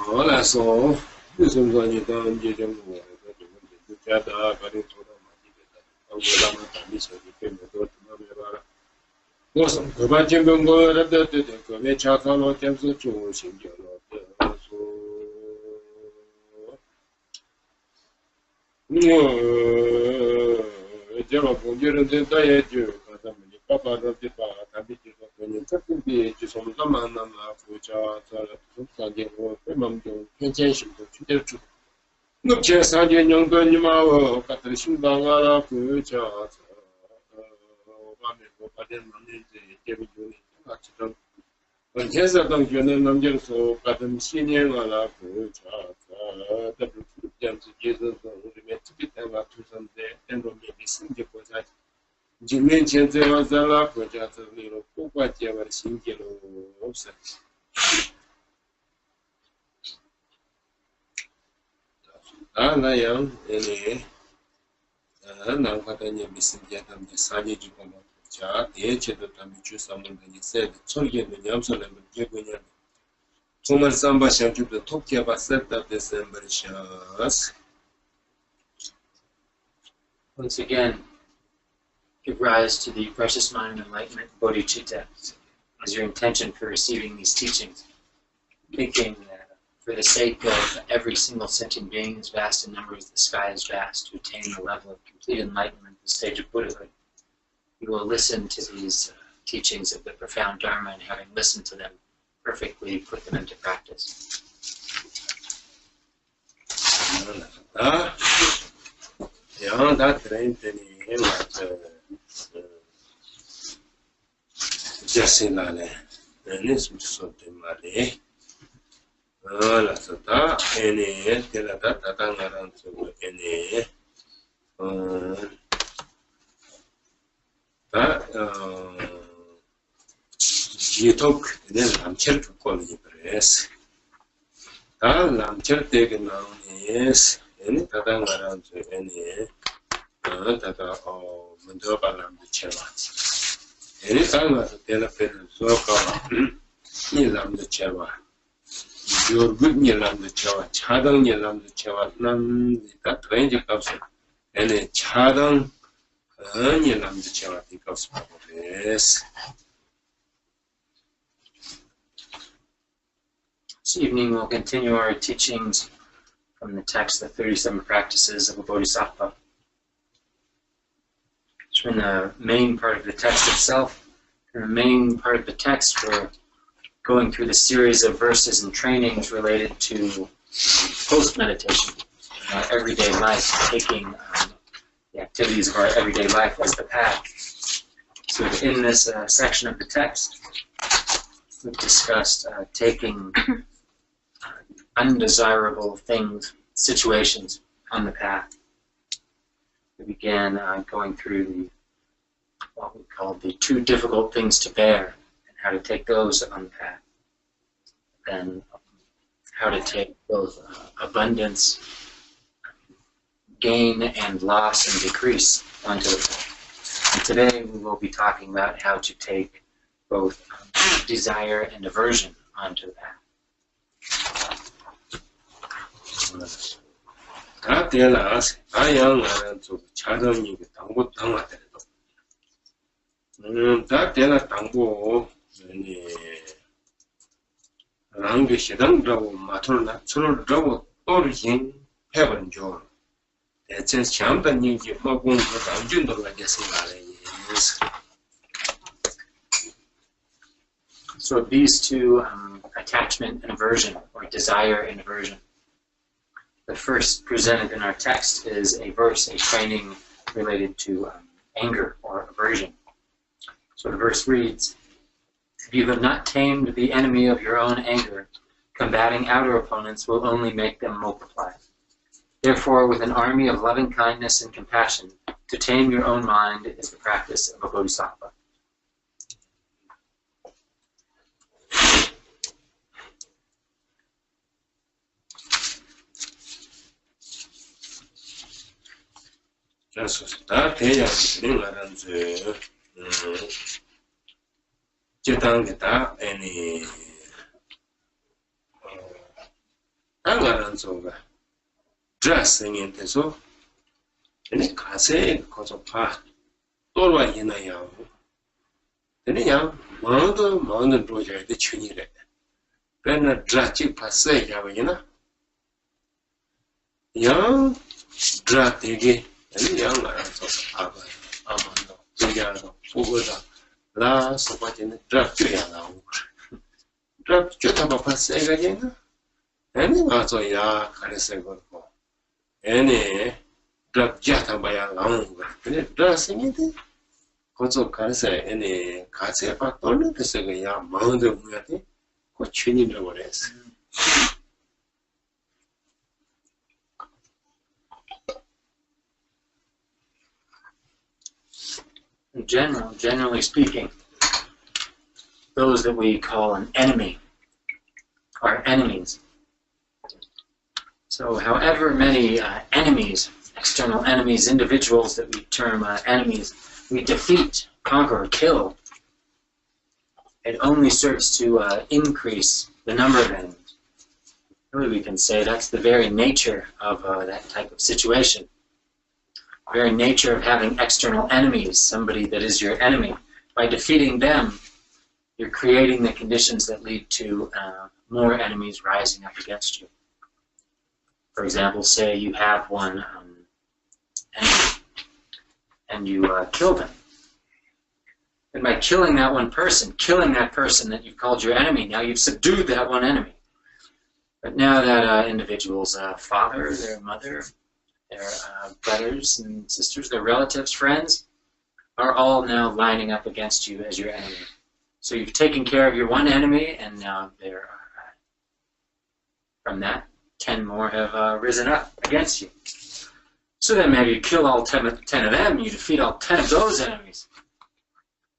Voilà, so, nous sommes dans le temps de Once again, give rise to the precious mind of enlightenment, bodhicitta, as your intention for receiving these teachings, thinking for the sake of every single sentient being as vast in number as the sky is vast, to attain the level of complete enlightenment, the stage of Buddhahood. You will listen to these teachings of the profound Dharma, and having listened to them, perfectly put them into practice. This evening we'll continue our teachings from the text, The 37 Practices of a Bodhisattva. in the main part of the text itself. In the main part of the text, we're going through the series of verses and trainings related to post-meditation, our everyday life, taking the activities of our everyday life as the path. So in this section of the text, we've discussed taking undesirable things, situations on the path. We began going through what we called the two difficult things to bear, and how to take those on the path. Then how to take both abundance, gain and loss and decrease onto the path. And today we will be talking about how to take both desire and aversion onto the path. So these two, attachment and aversion, or desire and aversion. The first presented in our text is a verse, a training related to anger or aversion. So the verse reads, "If you have not tamed the enemy of your own anger, combating outer opponents will only make them multiply. Therefore, with an army of loving kindness and compassion, to tame your own mind is the practice of a Bodhisattva." Generally speaking, those that we call an enemy are enemies. So however many enemies, external enemies, individuals that we term enemies, we defeat, conquer, kill, it only serves to increase the number of enemies. Really, we can say that's the very nature of that type of situation. The very nature of having external enemies, somebody that is your enemy. By defeating them, you're creating the conditions that lead to more enemies rising up against you. For example, say you have one enemy and you kill them. And by killing that one person, killing that person that you've called your enemy, now you've subdued that one enemy. But now that individual's father, their mother, their brothers and sisters, their relatives, friends, are all now lining up against you as your enemy. So you've taken care of your one enemy, and now there are, from that, 10 more have risen up against you. So then maybe you kill all 10 of them, you defeat all 10 of those enemies.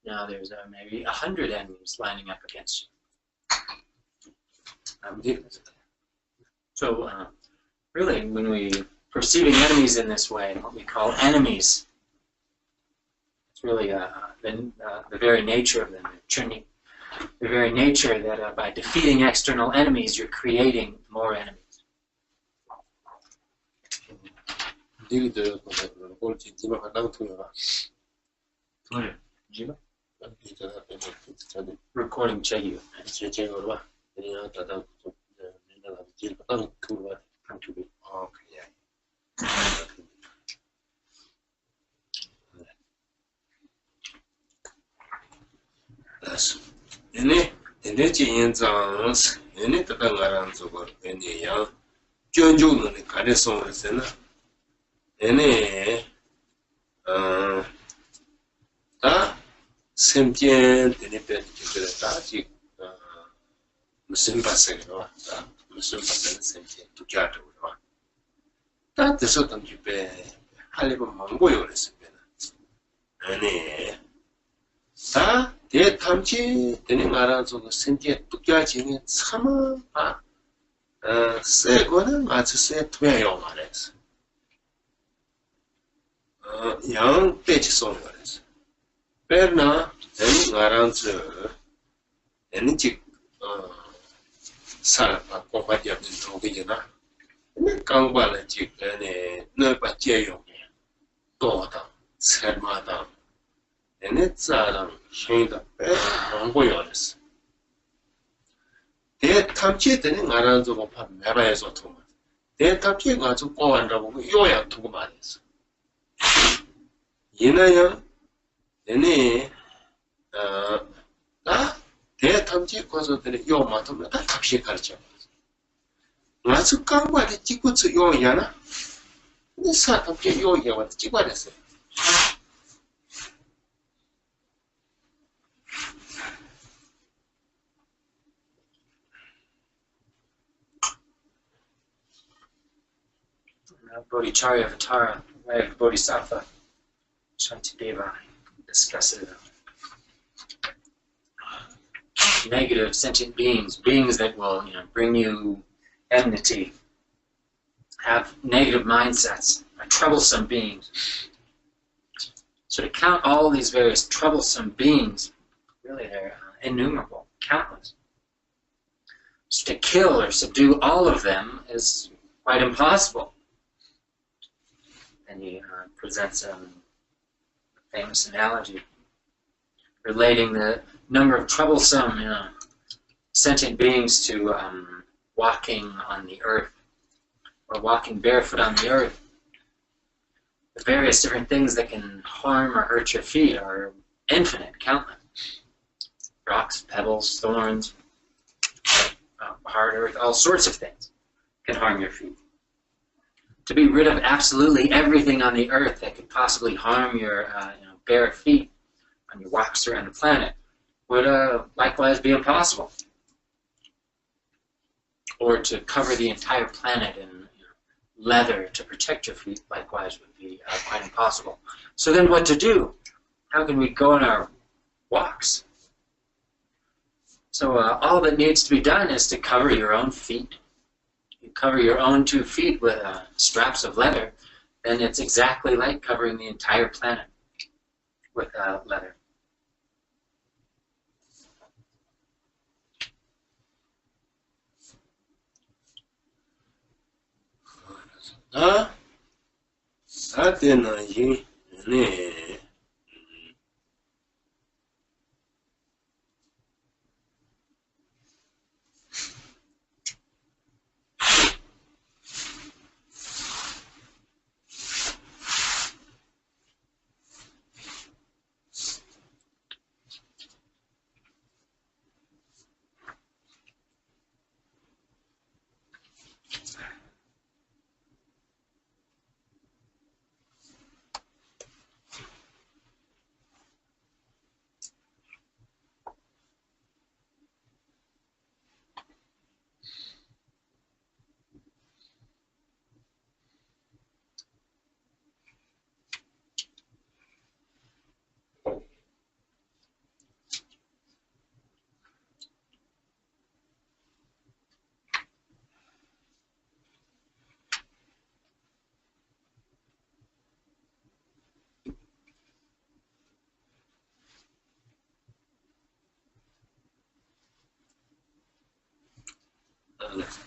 Now there's maybe 100 enemies lining up against you. So really, when we perceiving enemies in this way, what we call enemies, it's really the very nature of them, the very nature that by defeating external enemies, you're creating more enemies. Recording Chegyu. That's any instance, any Tatangarans over any young Junju and the Cadison, any Simpian, any petty Musimbasan, Musimbasan, Simpian to Jato. That the certain to be Halibu Mangoyos. Any 대 탐지 되는 말아서 생계 뚝야지는 참 세거는 아주 세 투여요 말해서 양 빼지 쏘는 거래서 빼나 되는 말아서 에너지 살아 고바디야 된 도기잖아 강발을 찍더니 너 받지요 또다 설마다 ene tsaram shenda pe mangbo yodes. De tamchi tene ngaran zo pa meba yeso tuma. De tamchi nga zo ko anda bo yo ya tugo ma des. Yinaya ene de tamchi ko zo tene yo ma tuma da tapshi karcha. Nga zo kangwa de jikutsu yo yana. Ni sa tamchi yo ya wa jikwa des. Bodhicharya Avatara, way of Bodhisattva, Shantideva discusses negative sentient beings that will bring you enmity, have negative mindsets, are troublesome beings. So to count all these various troublesome beings, really they're innumerable, countless. So to kill or subdue all of them is quite impossible. And he presents a famous analogy relating the number of troublesome sentient beings to walking on the earth or walking barefoot on the earth. The various different things that can harm or hurt your feet are infinite, countless. Rocks, pebbles, thorns, hard earth, all sorts of things can harm your feet. To be rid of absolutely everything on the earth that could possibly harm your bare feet on your walks around the planet would likewise be impossible. Or to cover the entire planet in leather to protect your feet likewise would be quite impossible. So then what to do? How can we go on our walks? So all that needs to be done is to cover your own feet. You cover your own 2 feet with straps of leather, then it's exactly like covering the entire planet with leather.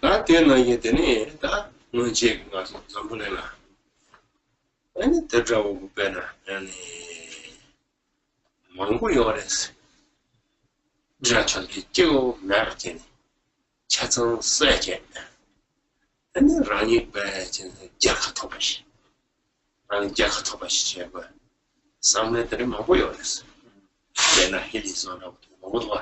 다 되는 되니 다 문제 가서 전부내라 아니 대자고 빼나 아니 망고 요래서 지라철기 찌고 나르테니 차선 세게 아니 라니 배진 자카토바시 라니 자카토바시 제가 상내들이 망고 요래서 내나 힐리존하고 뭐도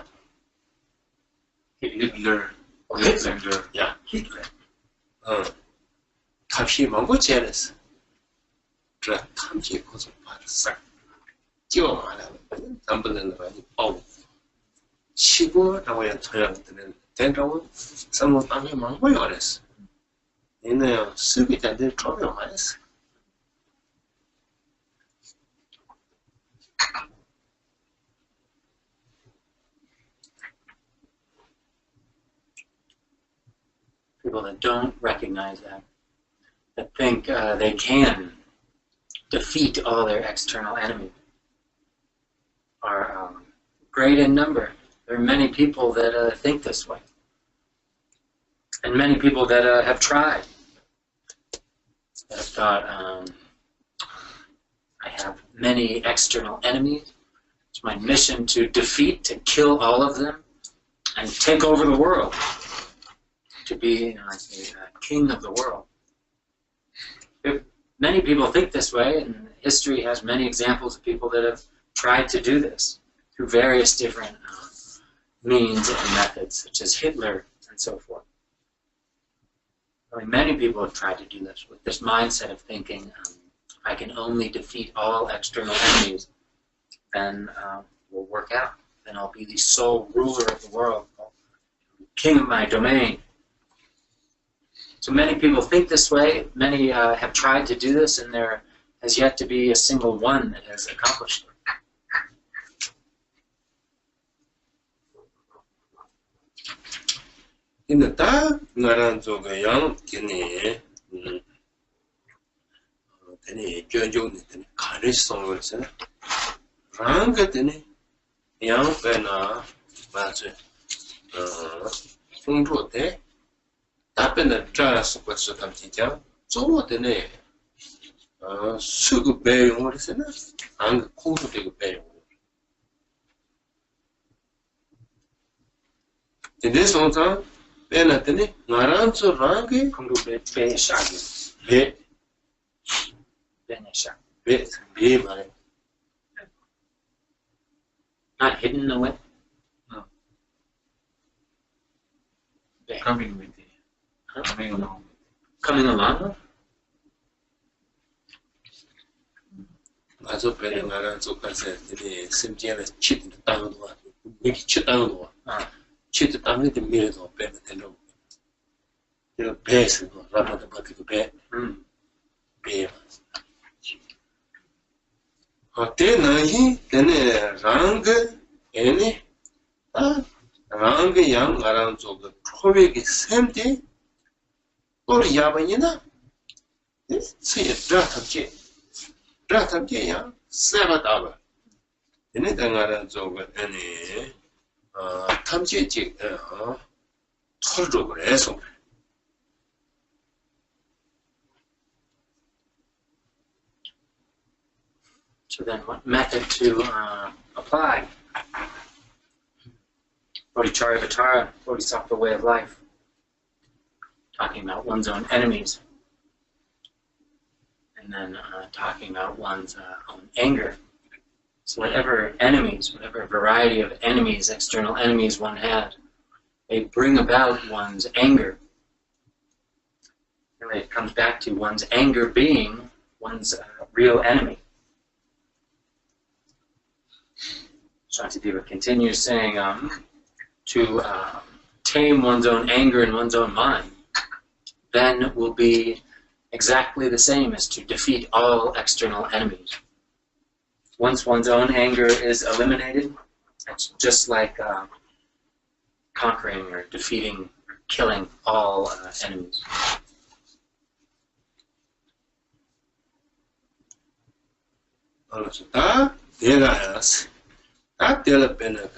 Hitler. Hitler. 야, Hitler. 탑시 먹고 제랬어. 저 탐지 고소 받았어. 지워 말하면 남부는 많이 ጳ고. 치고라고 해야 토양들은 된다고 서로 땅에 망고이 그랬어. 얘는 쓰기 전에 조명 말했어. People that don't recognize that think they can defeat all their external enemies, are great in number. There are many people that think this way, and many people that have tried, that have thought, I have many external enemies. It's my mission to defeat, to kill all of them, and take over the world. To be a king of the world. If many people think this way, and history has many examples of people that have tried to do this through various different means and methods, such as Hitler and so forth. I mean, many people have tried to do this with this mindset of thinking, I can only defeat all external enemies, then we'll work out. Then I'll be the sole ruler of the world, king of my domain. So many people think this way. Many have tried to do this, and there has yet to be a single one that has accomplished it. 근데 딱 나란 쪽에 양 걔네 걔네 견종이 되네 가르치성 그랬잖아. 랑게 되네 양 빼나 맞아. 송조대 답변을 잘해서 벌써 담지자 저거되네. 수급 배용을 했으나 안 공부 되고 배용. 근데 성상 배나더니 나란서 랑게 공부 배샤기. 배샤. 배 말해. Not hidden away. No. Be. Coming with it. Coming along. Coming along. 맞아 배는 나란서 가서 되네 심지어는 치도 땅도 와. 이게 치땅도 와. 치도 땅에 미래도 배는 되는. 이거 배에서 라마도 받고 배. 배. 때나히 때네 랑게 애니 랑게 양 나란서 그 초백이 샘디 우리 야반이나 세야 드라탑게야 세바다바 얘네 당하는 쪽은 아니 탐지지 털적을 해서 So then what method to apply? Bodhicharya, Bodhisattva way of life. Talking about one's own enemies. And then talking about one's own anger. So whatever enemies, whatever variety of enemies, external enemies one had, they bring about one's anger. Really, it comes back to one's anger being one's real enemy. Shantideva continues saying, to tame one's own anger in one's own mind, then will be exactly the same as to defeat all external enemies. Once one's own anger is eliminated, it's just like conquering or defeating or killing all enemies. 다 내가 다 되려면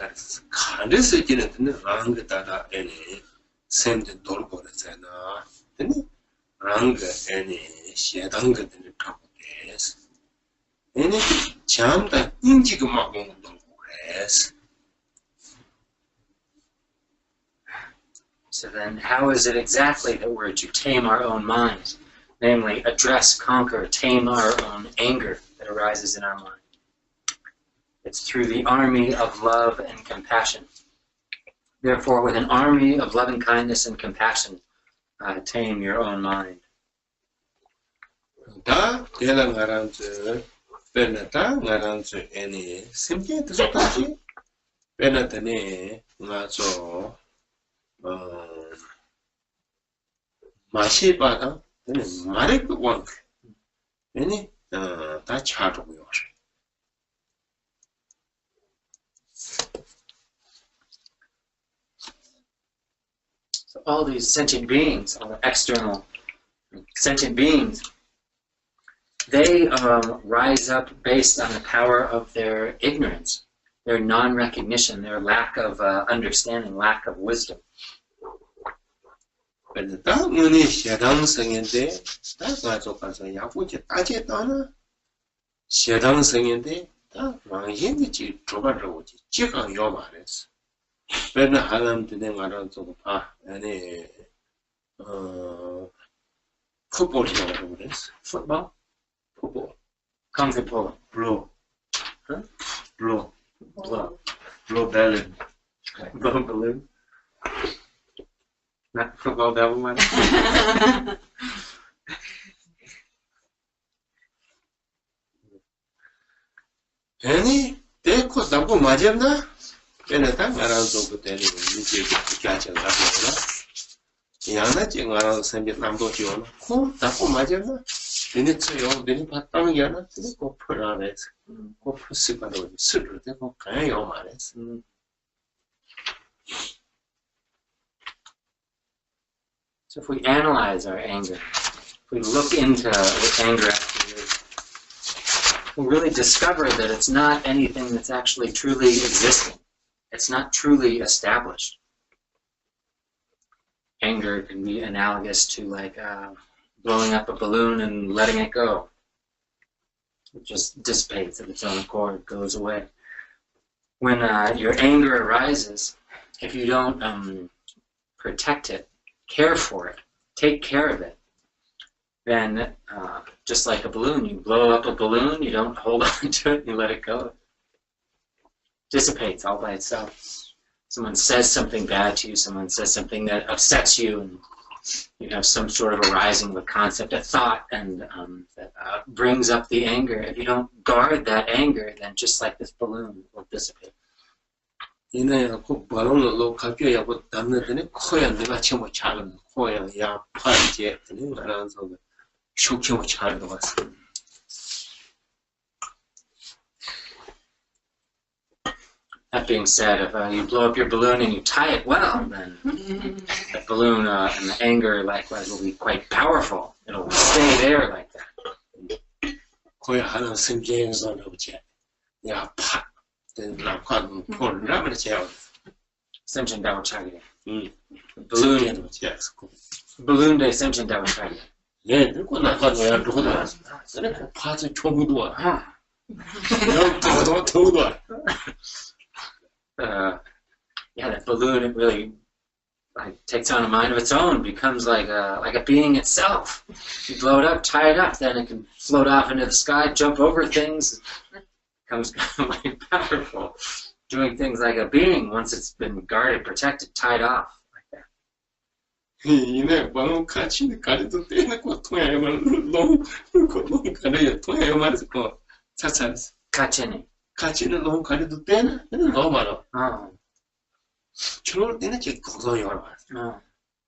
간에서 지는 랑게 따라 애니 샘든 돌고 그러잖아. 근데 랑게 애니 시에당게 되는 타고데스. 애니 잠다 인지가 막 오는 돌고 그래서. So then, how is it exactly that we're to tame our own minds? Namely, address, conquer, tame our own anger that arises in our mind. It's through the army of love and compassion. Therefore, with an army of loving kindness and compassion, tame your own mind. 다 내가 말한지 베나다 말한지 애니 심게 뜻하지 베나더니 맞어 맛이 받아 근데 말이 그 원k 애니 다 차도고요. So all these sentient beings, all the external sentient beings, they rise up based on the power of their ignorance, their non-recognition, their lack of understanding, lack of wisdom. 다 문이 시당성인데 다 가서 야구지 따지다나 시당성인데 다 왕신이지 조가로지 지가 요 말했어. 맨날 하나님들이 말하는 봐 아니 풋볼이라고 그랬어. Football? 풋볼. Kung Fu Polo. 블루. Huh? 블루. Blow. 벨린. Blow balloon. Not football devil man. 아니 내코 나고 맞았나? 걔네 다 말하는 때는 이제 그렇게 하지 않나? 야나 지금 말하는 선배 남도 지원 코 나고 맞았나? 얘네 저요 얘네 봤다는 게 하나 그리고 풀어내서 그 풀스가로 술을 대고 가요 말했어. So if we analyze our anger, if we look into what anger actually is, we'll really discover that it's not anything that's actually truly existing. It's not truly established. Anger can be analogous to like blowing up a balloon and letting it go. It just dissipates of its own accord, goes away. When your anger arises, if you don't protect it, care for it, take care of it, then just like a balloon, you blow up a balloon, you don't hold on to it, you let it go. It dissipates all by itself. Someone says something bad to you, someone says something that upsets you, and you have some sort of arising of a concept, a thought, and that brings up the anger. If you don't guard that anger, then just like this balloon, it will dissipate. 이내가 그 balon을 놓고 가게하고 담는더니 코야 내가 처음 차는 코야 야 파이제 되는 거라서 쇼킹을 차는 거 같아. That being said, if you blow up your balloon and you tie it well, then the balloon and the anger likewise will be quite powerful. It'll stay there like that. 코야 하는 성경에서 나오지. 야 파. 남관 볼 라면 제가 Semchen Dao Chagye. balloon day Semchen Dao Chagye. 예, 그거 나가서야 누구도 그래 파지 총도 와. 더도 Yeah, that balloon, it really like takes on a mind of its own, becomes like a being itself. You blow it up, tie it up, then it can float off into the sky, jump over things. Becomes like powerful, doing things like a being once it's been guarded, protected, tied off like that. 이내 방금 같이 가리도 떼놓고 통해야만 너무 가리야 통해야만 거 차차했어. 같이는 너무 가리도 떼나 너무 많아. 저럴 때는 지금 고소히 얼마.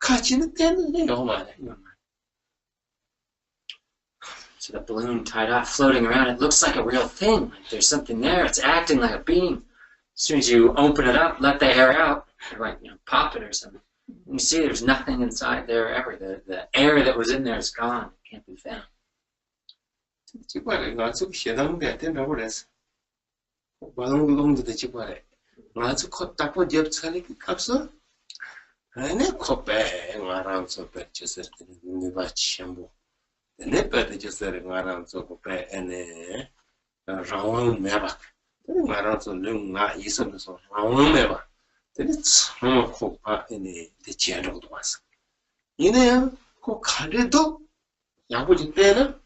같이는 떼는 너무 많아. So the balloon tied off, floating around, it looks like a real thing. Like there's something there. It's acting like a being. As soon as you open it up, let the air out, or like pop it or something, you see there's nothing inside there ever. The air that was in there is gone. It can't be found. 지발에 가서 시당대 된다고 그랬어. 방금 놈들도 지발에 가서 코 닦고 접차리 값어. 아니 코빼 말하면서 뱉었을 때는 누가 전부. 내 뺏어 줬어요. 말하면서 코빼 에네 라운 매박. 말하면서 능나 있으면서 라운 매박. 근데 참 코파 에네 대체로도 왔어. 이네요. 그 가래도 야구지 때는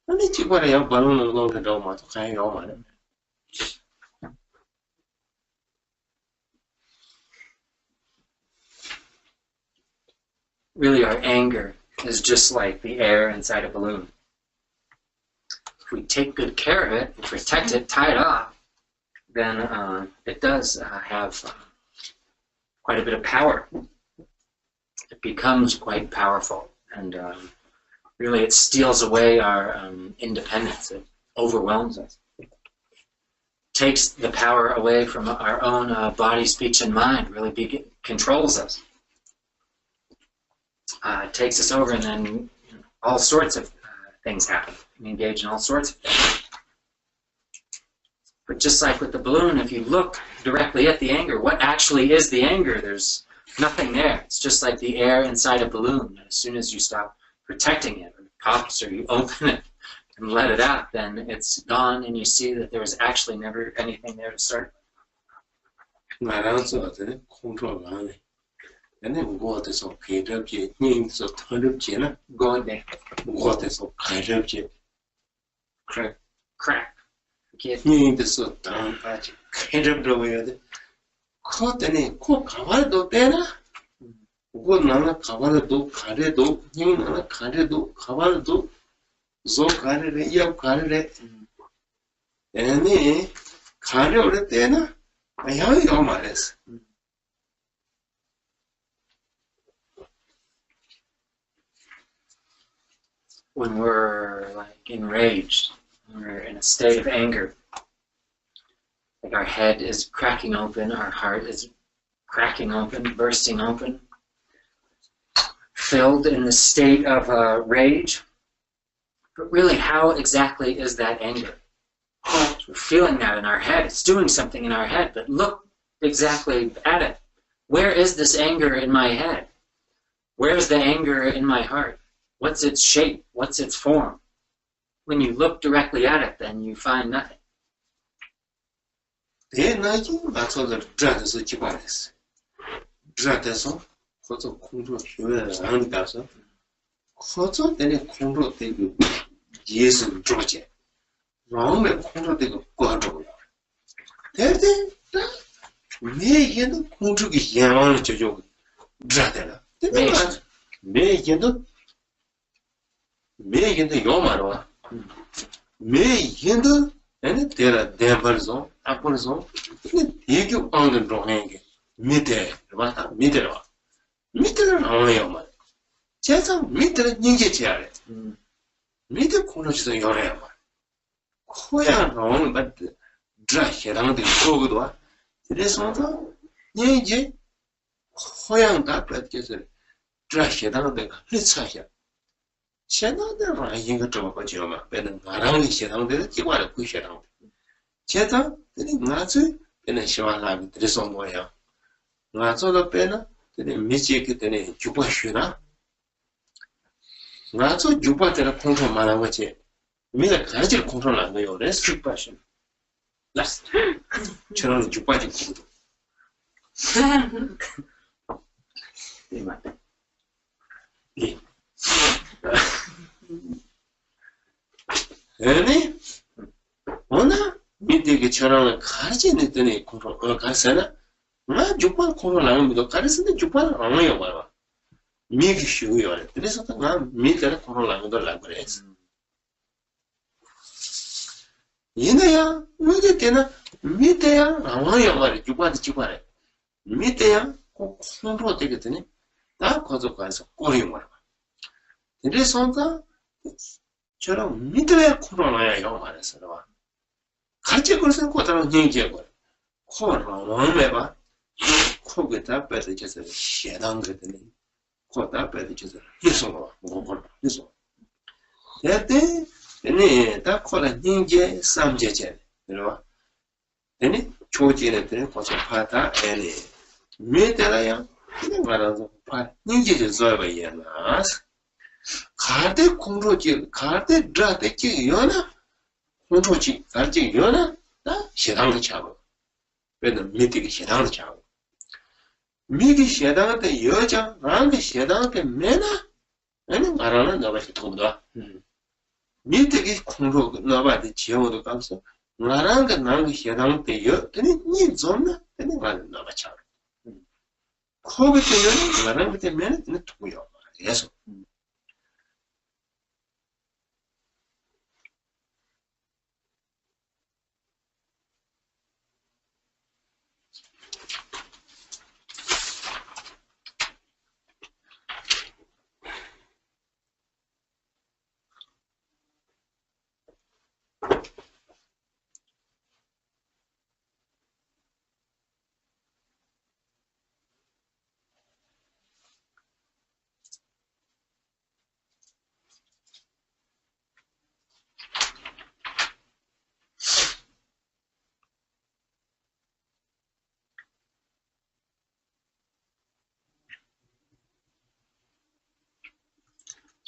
아니 지발에 야 balloon 놓는다고 맞아. 가요 말이야. really our anger is just like the air inside a balloon. If we take good care of it, protect it, tie it off, then it does have quite a bit of power. It becomes quite powerful, and really it steals away our independence. It overwhelms us. Takes the power away from our own body, speech, and mind, really controls us. It takes us over, and then all sorts of things happen. We engage in all sorts of things. But just like with the balloon, if you look directly at the anger, what actually is the anger? There's nothing there. It's just like the air inside a balloon. As soon as you stop protecting it, or it pops, or you open it and let it out, then it's gone, and you see that there was actually never anything there to start. Going there. Crack. When we're like enraged, when we're in a state of anger, like our head is cracking open, our heart is cracking open, bursting open, filled in the state of rage. But really, how exactly is that anger? We're feeling that in our head. It's doing something in our head, but look exactly at it. Where is this anger in my head? Where's the anger in my heart? What's its shape? What's its form? When you look directly at it, then you find nothing. 계속.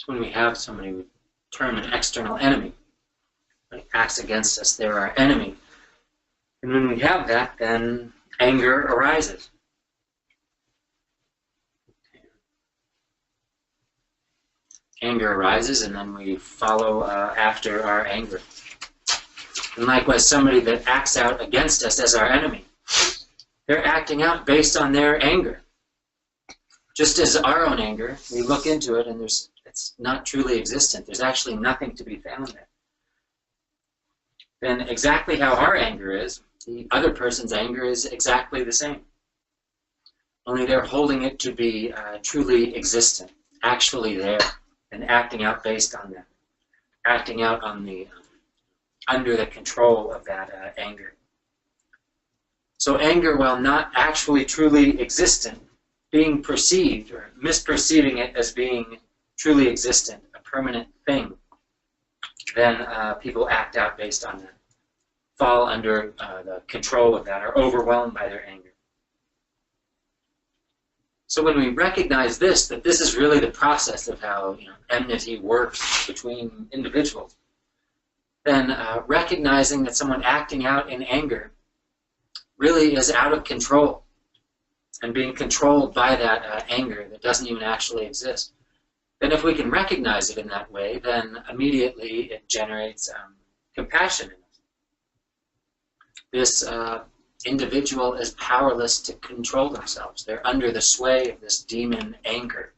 So when we have somebody we term an external enemy, that acts against us, they're our enemy. And when we have that, then anger arises. Anger arises, and then we follow after our anger. And likewise, somebody that acts out against us as our enemy, they're acting out based on their anger. Just as our own anger, we look into it and it's not truly existent. There's actually nothing to be found there. Then exactly how our anger is, the other person's anger is exactly the same. Only they're holding it to be truly existent, actually there, and acting out based on that. Acting out on the under the control of that anger. So anger, while not actually truly existent, being perceived or misperceiving it as being truly existent, a permanent thing, then people act out based on that, fall under the control of that, are overwhelmed by their anger. So when we recognize this, that this is really the process of how enmity works between individuals, then recognizing that someone acting out in anger really is out of control and being controlled by that anger that doesn't even actually exist. Then if we can recognize it in that way, then immediately it generates compassion in us. This individual is powerless to control themselves. They're under the sway of this demon anger.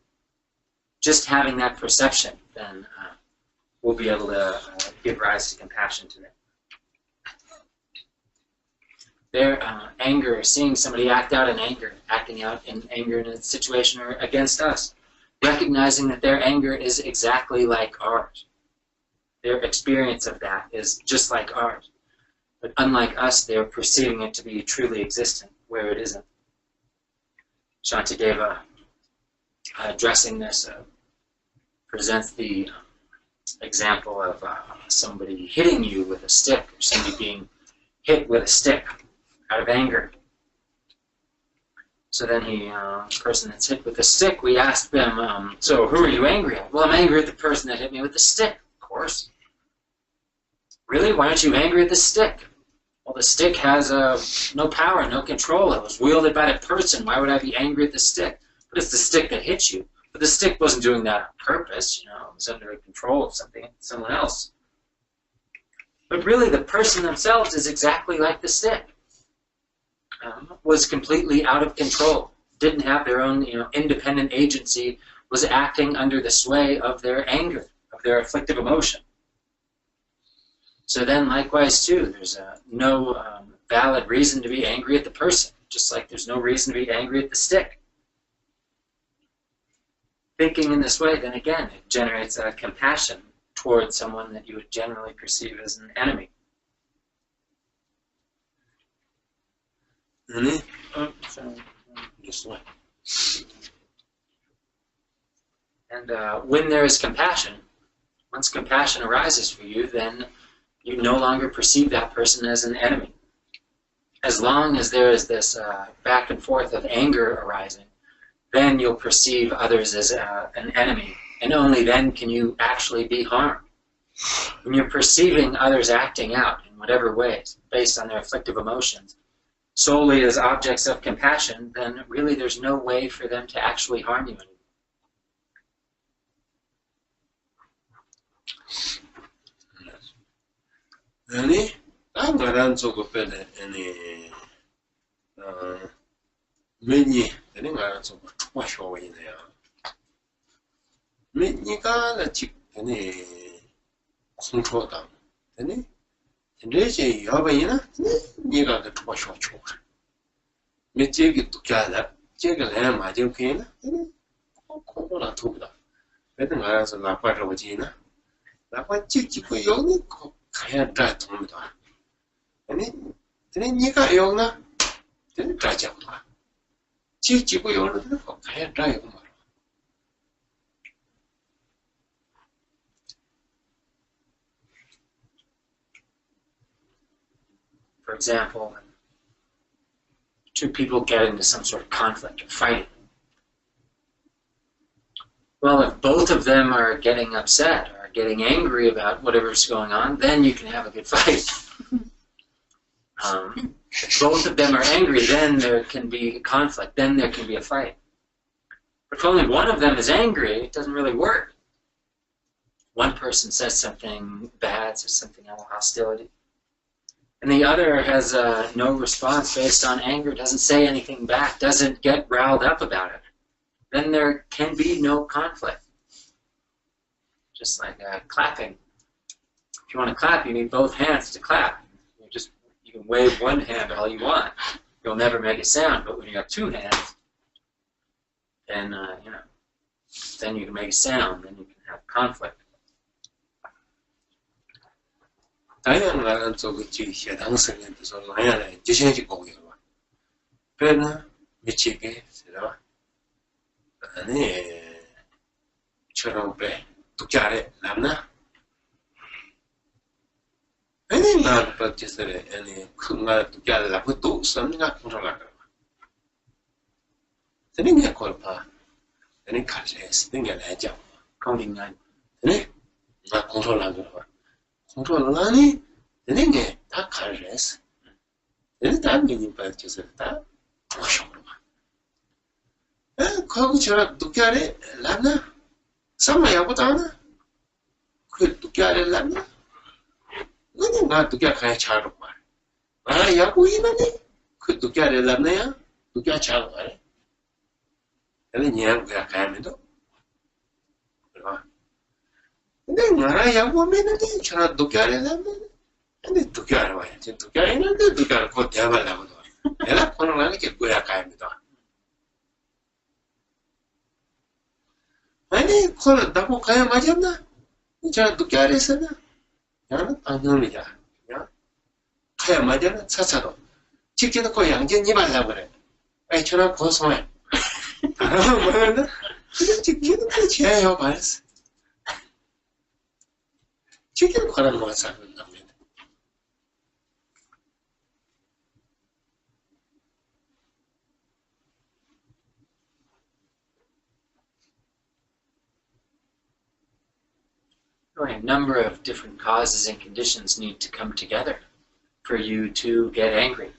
Just having that perception, then we'll be able to give rise to compassion to them. Their anger, seeing somebody act out in anger, acting out in anger in a situation or against us, recognizing that their anger is exactly like ours. Their experience of that is just like ours. But unlike us, they're perceiving it to be truly existent, where it isn't. Shantideva, addressing this, presents the example of somebody hitting you with a stick, or somebody being hit with a stick out of anger. So then the person that's hit with the stick, we ask them, so who are you angry at? Well, I'm angry at the person that hit me with the stick, of course. Really? Why aren't you angry at the stick? Well, the stick has no power, no control. It was wielded by the person. Why would I be angry at the stick? But it's the stick that hit you. But the stick wasn't doing that on purpose, it was under control of someone else. But really, the person themselves is exactly like the stick. Was completely out of control, didn't have their own independent agency, was acting under the sway of their anger, of their afflictive emotion. So then likewise too, there's no valid reason to be angry at the person, just like there's no reason to be angry at the stick. Thinking in this way, then again, it generates compassion towards someone that you would generally perceive as an enemy. And when there is compassion, once compassion arises for you, then you no longer perceive that person as an enemy. As long as there is this back and forth of anger arising, then you'll perceive others as an enemy, and only then can you actually be harmed. When you're perceiving others acting out in whatever ways, based on their afflictive emotions, solely as objects of compassion, then really there's no way for them to actually harm you anymore. Anggaran cukup pede ini meni ini ngaran cukup masuk ini ya. 니가 나 지금에 공초다. 되네. 근데 여번이나 니가 그 도와줘 줘. 밑에기 또 가다. 제가 내 맞은 그이나. 공부나 도보다. 그래도 말아서 나빠져 오지나. 나빠 찍고 여기 가야 다 돕니다. 아니, 근데 니가 여기나 근데 다 잡고 가. 찍고 여기는 가야 다 여기 말아. For example, two people get into some sort of conflict or fighting. Well, if both of them are getting upset or getting angry about whatever's going on, then you can have a good fight. If both of them are angry, then there can be conflict, then there can be a fight. But if only one of them is angry, it doesn't really work. One person says something bad, says something out of hostility, and the other has no response based on anger, doesn't say anything back, doesn't get riled up about it. Then there can be no conflict. Just like clapping. If you want to clap, you need both hands to clap. You can wave one hand all you want. You'll never make a sound. But when you have two hands, then then you can make a sound. Then you can have conflict. 다양한 쪽의 해당성에서 나야는 지신지 공유와 배는 미치게 세라 아니 처럼 배 독자래 남나 아니 나 프랙티스에 아니 큰가 독자를 하고 또 섬가 컨트롤하고 되는 걸파 되는 칼레스 되는 해죠 Counting 아니 나 컨트롤하고 controlani 되는 다 칼레스 되는 다 미니 프랙티스 다 모셔로 거기 저 독자래 남나 삼마야보다는 그 독자를 남나 그냥 나 독자 가야 차로 말 아, 야구 이만해 그 독자를 남나야 독자 차로 말 근데 그냥 그냥 가야면도 그래 근데 나라 야구 하면은 저나 독자를 남나 근데 독자를 와야 지 독자를 있는데 독자를 곧 대화하려고도 내가 코로나는 게 뭐야 가야면도 아니, 코로나 나고 가야 맞았나? 저 독자리서나? 나는 방금이야. 야, 가야 맞았나? 차차로. 직진놓고 양진 입하려고 그래. 아이, 저랑 고소해. 뭐였나? 그냥 직진놓고 제요, 말했어. 직진놓고 하는 거 사는 겁니다. A number of different causes and conditions need to come together for you to get angry.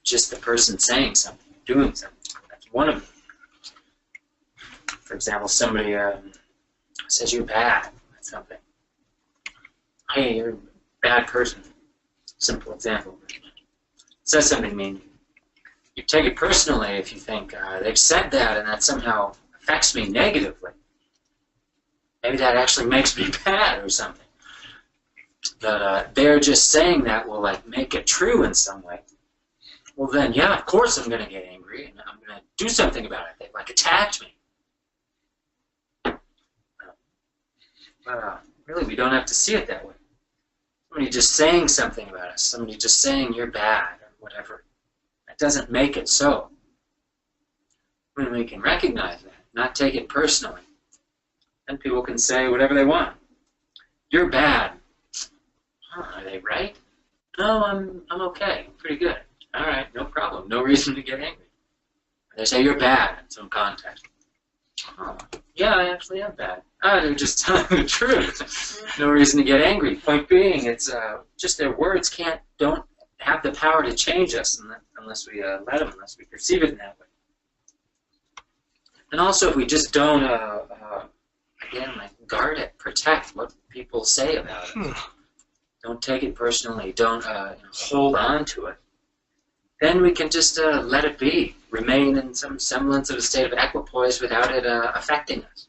Just the person saying something, doing something. That's one of them. For example, somebody says you're bad at something. Hey, you're a bad person. Simple example. Says something mean. You take it personally if you think they've said that and that somehow affects me negatively. Maybe that actually makes me bad or something. But they're just saying that will like make it true in some way. Well then, yeah, of course I'm going to get angry and I'm going to do something about it. They like attacked me. Really, we don't have to see it that way. Somebody just saying something about us, somebody just saying you're bad or whatever, that doesn't make it so. When we can recognize that, not take it personally, and people can say whatever they want. You're bad. Are they right? No, I'm okay. I'm pretty good. All right, no problem. No reason to get angry. They say you're bad in some context. Oh, yeah, I actually am bad. They're just telling the truth. No reason to get angry. Point being, it's just their words don't have the power to change us unless we let them, unless we perceive it in that way. And also, if we just don't, again, like guard it, protect what people say about it. Don't take it personally. Don't hold on to it. Then we can just let it be, remain in some semblance of a state of equipoise without it affecting us.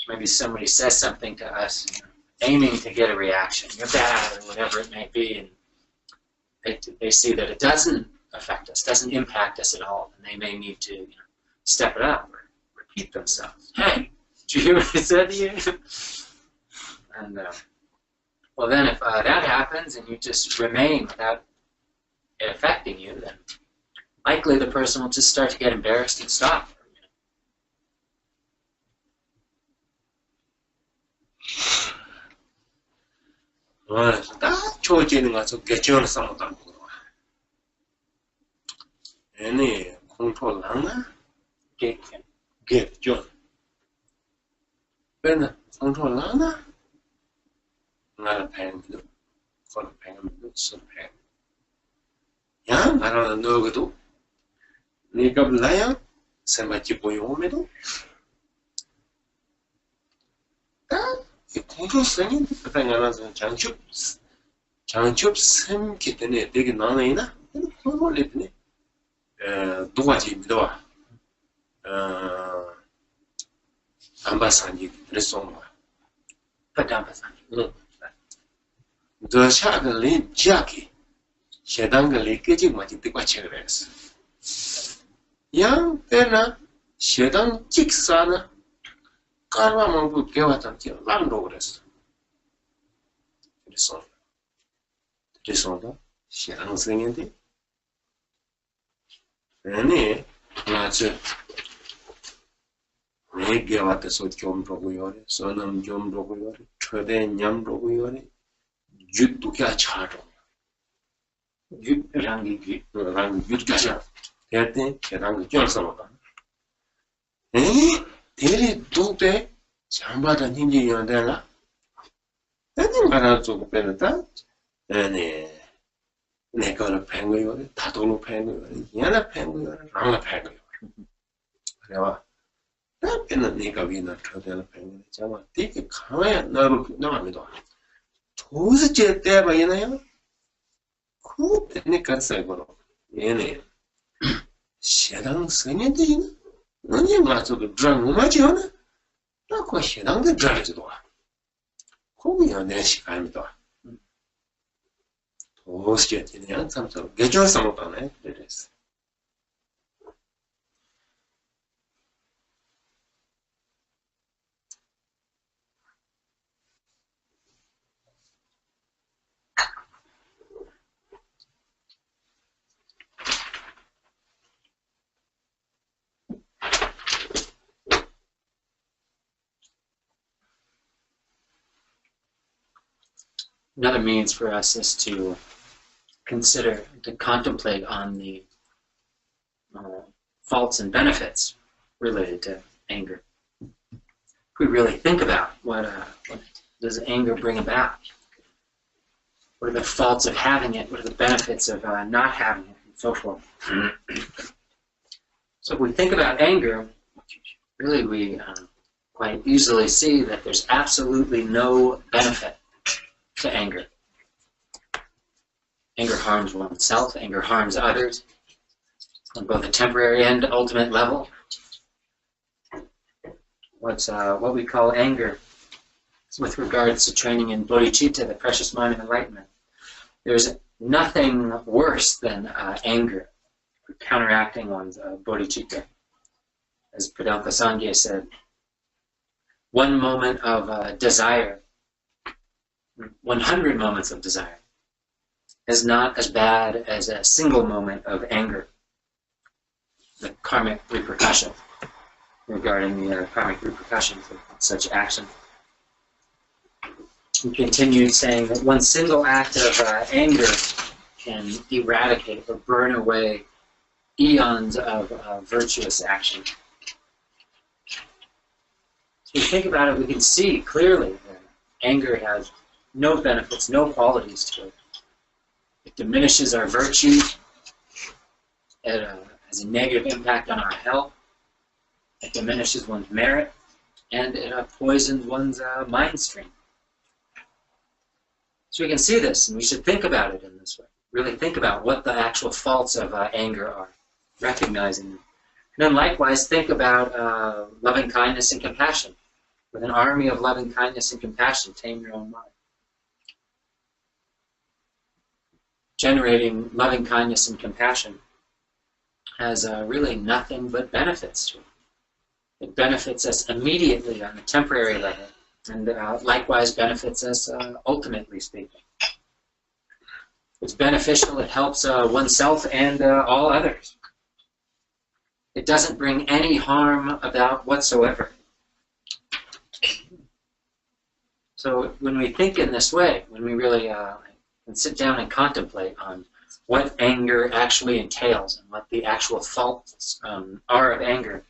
maybe somebody says something to us, aiming to get a reaction. You're bad, or whatever it may be, and they see that it doesn't affect us, doesn't impact us at all, and they may need to step it up or repeat themselves. Hey, did you hear what I said to you? And well, then if that happens and you just remain without it affecting you, then likely the person will just start to get embarrassed and stop. 다 조지는 가서 개정을 싸웠다는 거야. 얘네 컨트롤 하나? 개정. 왜냐? 컨트롤 하나? 나를 팽도, 그걸 팽도, 술 팽. 야, 나라는 너거도, 네가 불러야, 세마치 보여오면도, 이 공조성이 그다음에 장축 섬기 때문에 되게 나나이나 그걸 때문에 누가 집니다 안바산이 그래서 뭐 Padambasan. 더 샤글리 지하기 셰당글리 깨지 마치 뜨과 체그레스 양 때나 셰당 직사나 까르마망부 개와탄 티 람도 그랬어. 그래서 시랑 생인데 아니 맞아. 내 개와트서 좀 보고요. 선음 좀 보고요. 최대 냠 보고요. juttuk야 차로. Rangi. 랑 juttuk야. 대때 계단 좀 써봐. 대리 두대 장바다 힘이 연대라. 아니 말아주고 빼는다. 아니 내가 팽거요. 다도로 팽거요. 얘나 팽거요. 랑나 팽거요. 그래와 나는 내가 위나 저대로 팽거요. 정말 되게 강해 나로 나갑니다. 도스제 때 봐이나요? 그 때문에 간사이고로 얘네 시당 선인들이나 언제 맞아도 드랑 맞지요나? 나 그거 시당도 드랑지도 와. 거기야 내 시간입니다. 도스제 때는 참참 개조해서 못하네. 그랬어. Another means for us is to consider, to contemplate on the faults and benefits related to anger. If we really think about what does anger bring about, what are the faults of having it, what are the benefits of not having it, and so forth. So if we think about anger, really we quite easily see that there's absolutely no benefit to anger. Anger harms oneself, anger harms others, on both a temporary and ultimate level. What we call anger with regards to training in bodhicitta, the precious mind of enlightenment. There's nothing worse than anger, counteracting one's bodhicitta. As Tulku Sang-ngag said, one moment of desire, 100 moments of desire is not as bad as a single moment of anger. The karmic repercussion regarding the karmic repercussions of such action. He continued saying that one single act of anger can eradicate or burn away eons of virtuous action. So if you think about it, we can see clearly that anger has no benefits, no qualities to it. It diminishes our virtue. It has a negative impact on our health. It diminishes one's merit, and it poisons one's mind stream. So we can see this, and we should think about it in this way. Really think about what the actual faults of anger are, recognizing them. And then likewise, think about loving kindness and compassion. With an army of loving kindness and compassion, tame your own mind. Generating loving kindness and compassion has really nothing but benefits to it. It benefits us immediately on a temporary level, and likewise benefits us ultimately speaking. It's beneficial, it helps oneself and all others. It doesn't bring any harm about whatsoever. So when we think in this way, when we really can sit down and contemplate on what anger actually entails and what the actual faults are of anger,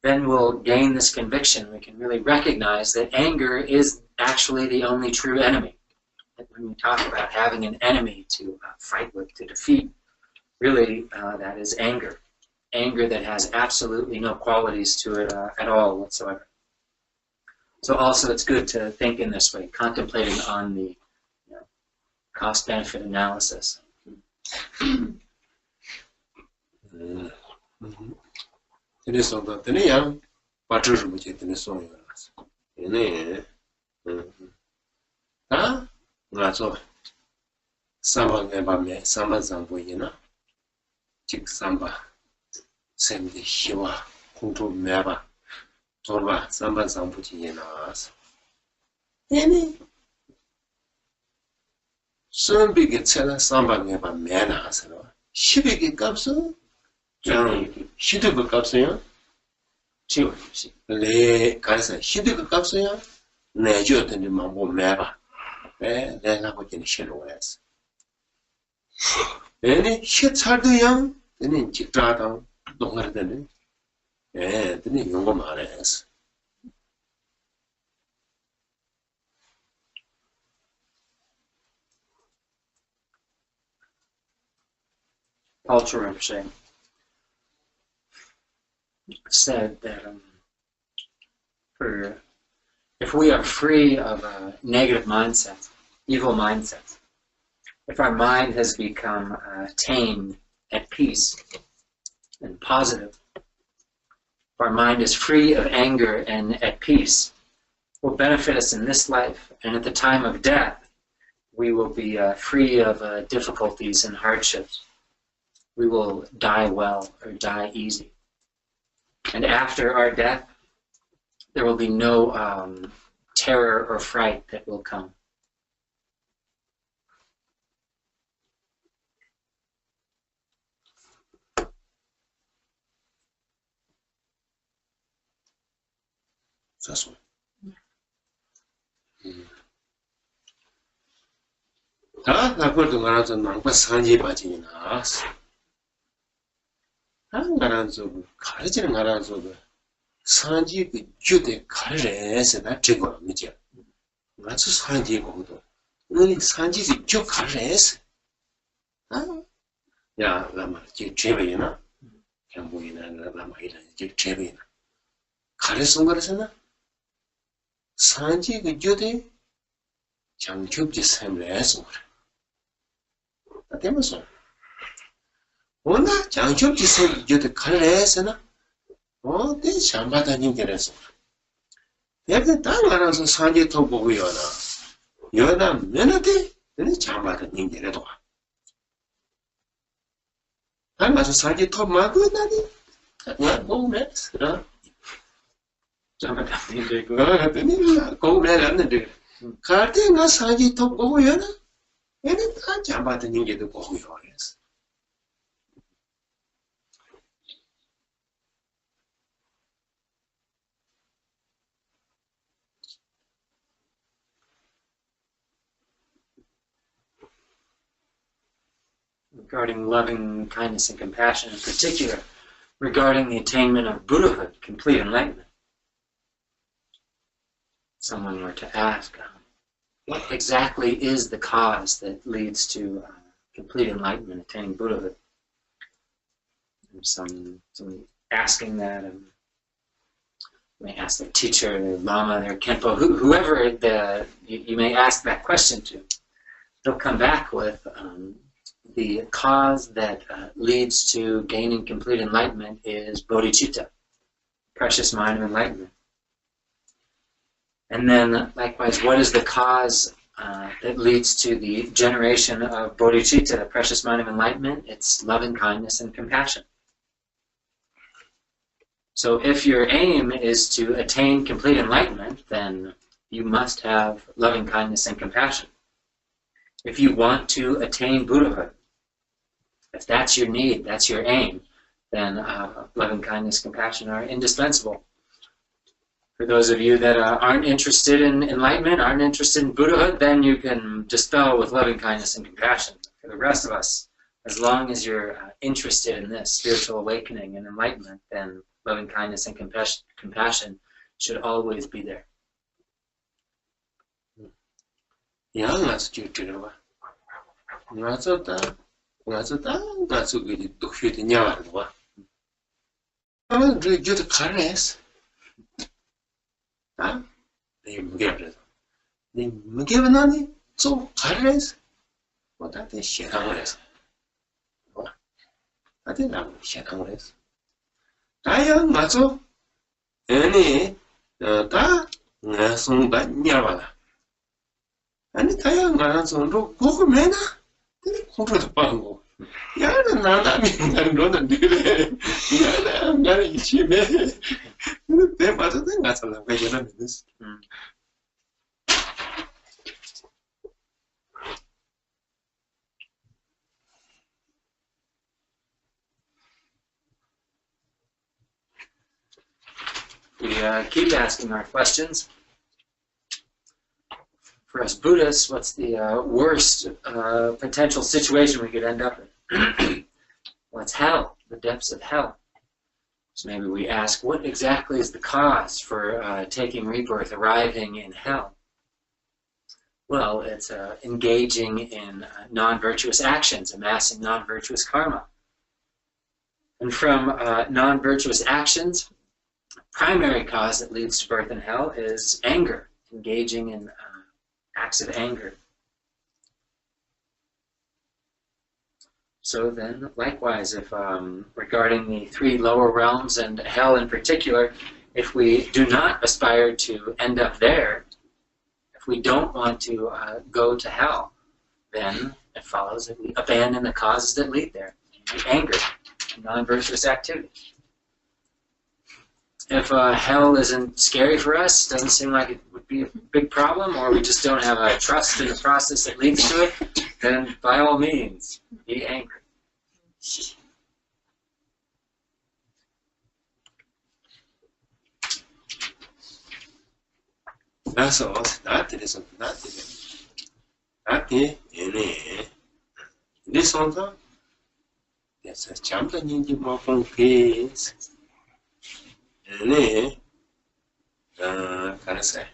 then we'll gain this conviction. We can really recognize that anger is actually the only true enemy. That when we talk about having an enemy to fight with, to defeat, really that is anger. Anger that has absolutely no qualities to it at all whatsoever. So also it's good to think in this way, contemplating on the cost-benefit analysis. 그래서 그냥 빠져서 뭐지 되는 소리가 나서. 얘네 아? 맞아. 삼방에 밤에 삼방상 보이나? 즉 삼바. 샘디 희와 공도 매바. 돌바 삼방상 보이나 나서. 얘네 선비게 채나 삼방에 밤에 나서. 10개 값은 히드그 값이요? 지금 네, 가서 히드그 값이요? 네, 저한테 뭐 매봐. 네, 내가 보기에는 싫어했어. 얘네 히찰도요? 얘네 직자다 동가르더니. 예, 얘네 용거 말했어. Tulku Rinpoche said that if we are free of negative mindsets, evil mindsets, if our mind has become tamed, at peace, and positive, if our mind is free of anger and at peace, will benefit us in this life, and at the time of death, we will be free of difficulties and hardships. We will die well or die easy. And after our death, there will be no terror or fright that will come. That's one. 나 그것도 말하자 망파 산지 빠지긴 나왔어. 나라서 가르치는 나라서 산지 그 주대 가르래서 나 저거 뭐지? 맞아 산지 거기도. 너희 산지지 저 가르래서. 야, 라마 지금 제베이나? 경보이나 라마 이런 지금 제베이나. 가르선 거라서나? 산지 그 주대 장축지 샘래서 그래. 나 때문에 오나 장축지 샘 주대 가르래서나? 내 잠바다님 그래서. 내가 딱 알아서 산지 터 보고 여나. 여나 면한테 내 잠바다님 그래도. 안 가서 산지 터 마고 나니. 나 보면 그래. 잠바다님 되고. 그랬더니 고민했는데 갈때 나 산지 터 보고 여나. 얘는 다 잠바다님 그래도 보고 여랬어. Regarding loving kindness and compassion, in particular, regarding the attainment of Buddhahood, complete enlightenment. Someone were to ask, what exactly is the cause that leads to complete enlightenment, attaining Buddhahood? And some asking that, you may ask their teacher, their lama, their khenpo, whoever you may ask that question to. They'll come back with the cause that leads to gaining complete enlightenment is bodhicitta, precious mind of enlightenment. And then, likewise, what is the cause that leads to the generation of bodhicitta, the precious mind of enlightenment? It's loving kindness and compassion. So if your aim is to attain complete enlightenment, then you must have loving kindness and compassion. If you want to attain Buddhahood, if that's your need, that's your aim, then loving kindness, compassion are indispensable. For those of you that aren't interested in enlightenment, aren't interested in Buddhahood, then you can dispel with loving kindness and compassion. For the rest of us, as long as you're interested in this spiritual awakening and enlightenment, then loving kindness and compassion should always be there. Tayang maso, ini ta ngasong ta nyawala. Ani tayang ngasong ro koko mena, ini koko tu pango. Yana nana mingan ro na dire, yana ngara ichi me. Ini te maso te ngasala kaya na minus. We keep asking our questions. For us Buddhists, what's the worst potential situation we could end up in? Well, it's hell, the depths of hell. So maybe we ask, what exactly is the cause for taking rebirth, arriving in hell? Well, it's engaging in non-virtuous actions, amassing non-virtuous karma. And from non-virtuous actions, primary cause that leads to birth in hell is anger, engaging in acts of anger. So then, likewise, if regarding the three lower realms and hell in particular, if we do not aspire to end up there, if we don't want to go to hell, then it follows that we abandon the causes that lead there, anger, non-virtuous activity. If hell isn't scary for us, doesn't seem like it would be a big problem, or we just don't have a trust in the process that leads to it, then by all means, be angry. That's all. That is not that is this one. There's a champion in the more face. Can I say?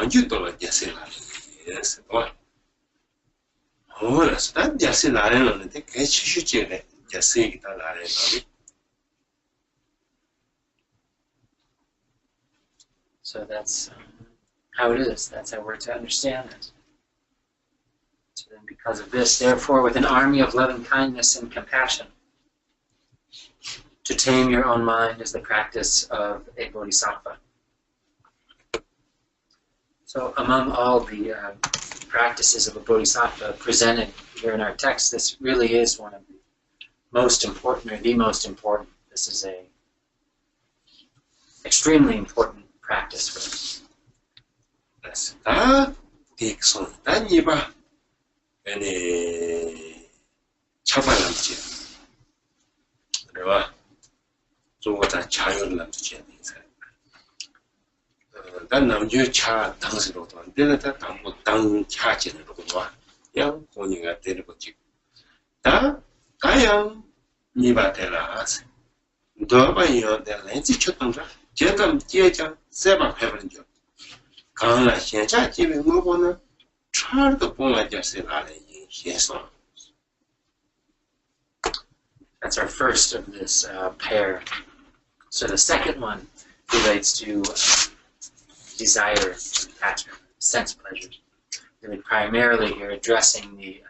You don't just say yes. What? Oh, that's not just a line on the catch you just say it a line. So that's how it is. That's how we're to understand it. So then because of this, therefore, with an army of loving kindness and compassion, to tame your own mind is the practice of a bodhisattva. So among all the practices of a bodhisattva presented here in our text, this really is one of the most important, or the most important. This is a extremely important practice for us. That's that takes on that yiba and a chabalamchi. Right? So what I child love to change things. That now you cha dance road on dinner that I'm done charging the road. Young honing at the book. That I am Nibatelas. Do by you the Lancy Chutunga, Jetam Jeja, Seba Heaven. Can't I change even move on? Try to pull like just a lot yes. That's our first of this pair. So the second one relates to desire, attachment, sense pleasures. Really primarily here addressing the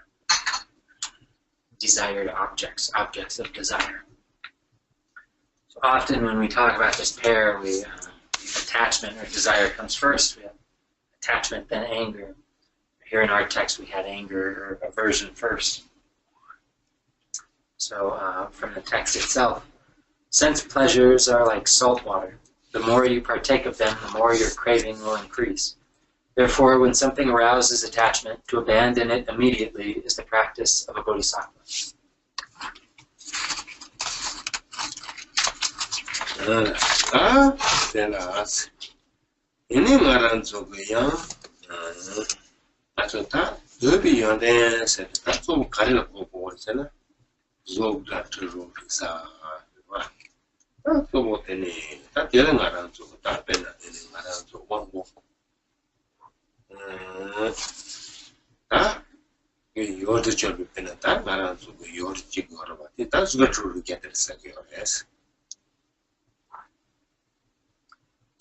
desired objects of desire. So often when we talk about this pair, we attachment or desire comes first. We have attachment, then anger. Here in our text, we had anger or aversion first. So from the text itself, sense pleasures are like salt water. The more you partake of them, the more your craving will increase. Therefore, when something arouses attachment, to abandon it immediately is the practice of a bodhisattva. Ini ngaran sogoyan, ta dobi yonde se ta so karila ko sena, zo doctor ro sa ba. Ta so motene, ta tele ngaran so ta pena tele ngaran so wango. Ta yodo chobi pena ta ngaran so yodo chigoro ba. Ta so tru get it sa yes.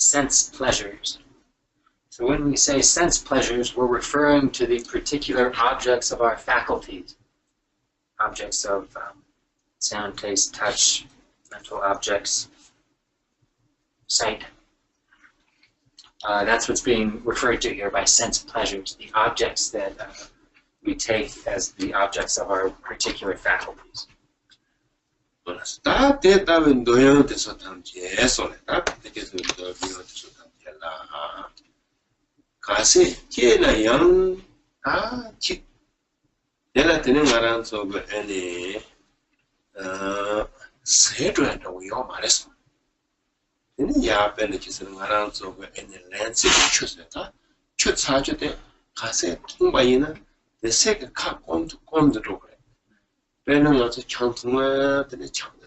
Sense pleasures. So when we say sense pleasures, we're referring to the particular objects of our faculties. Objects of sound, taste, touch, mental objects, sight. That's what's being referred to here by sense pleasures, the objects that we take as the objects of our particular faculties. Ta te ta doyo de so tam je so ta te ke so doyo de so tam je la ka se ke na yang ta chi de la te ne ngaran so go ene se do do yo ma le so ni ya pe ne ki so ngaran so go ene len se chu se ta chu cha ju de ka se tung ba yin na de se ka kom do ro 배는 어서 창통에 되는 창의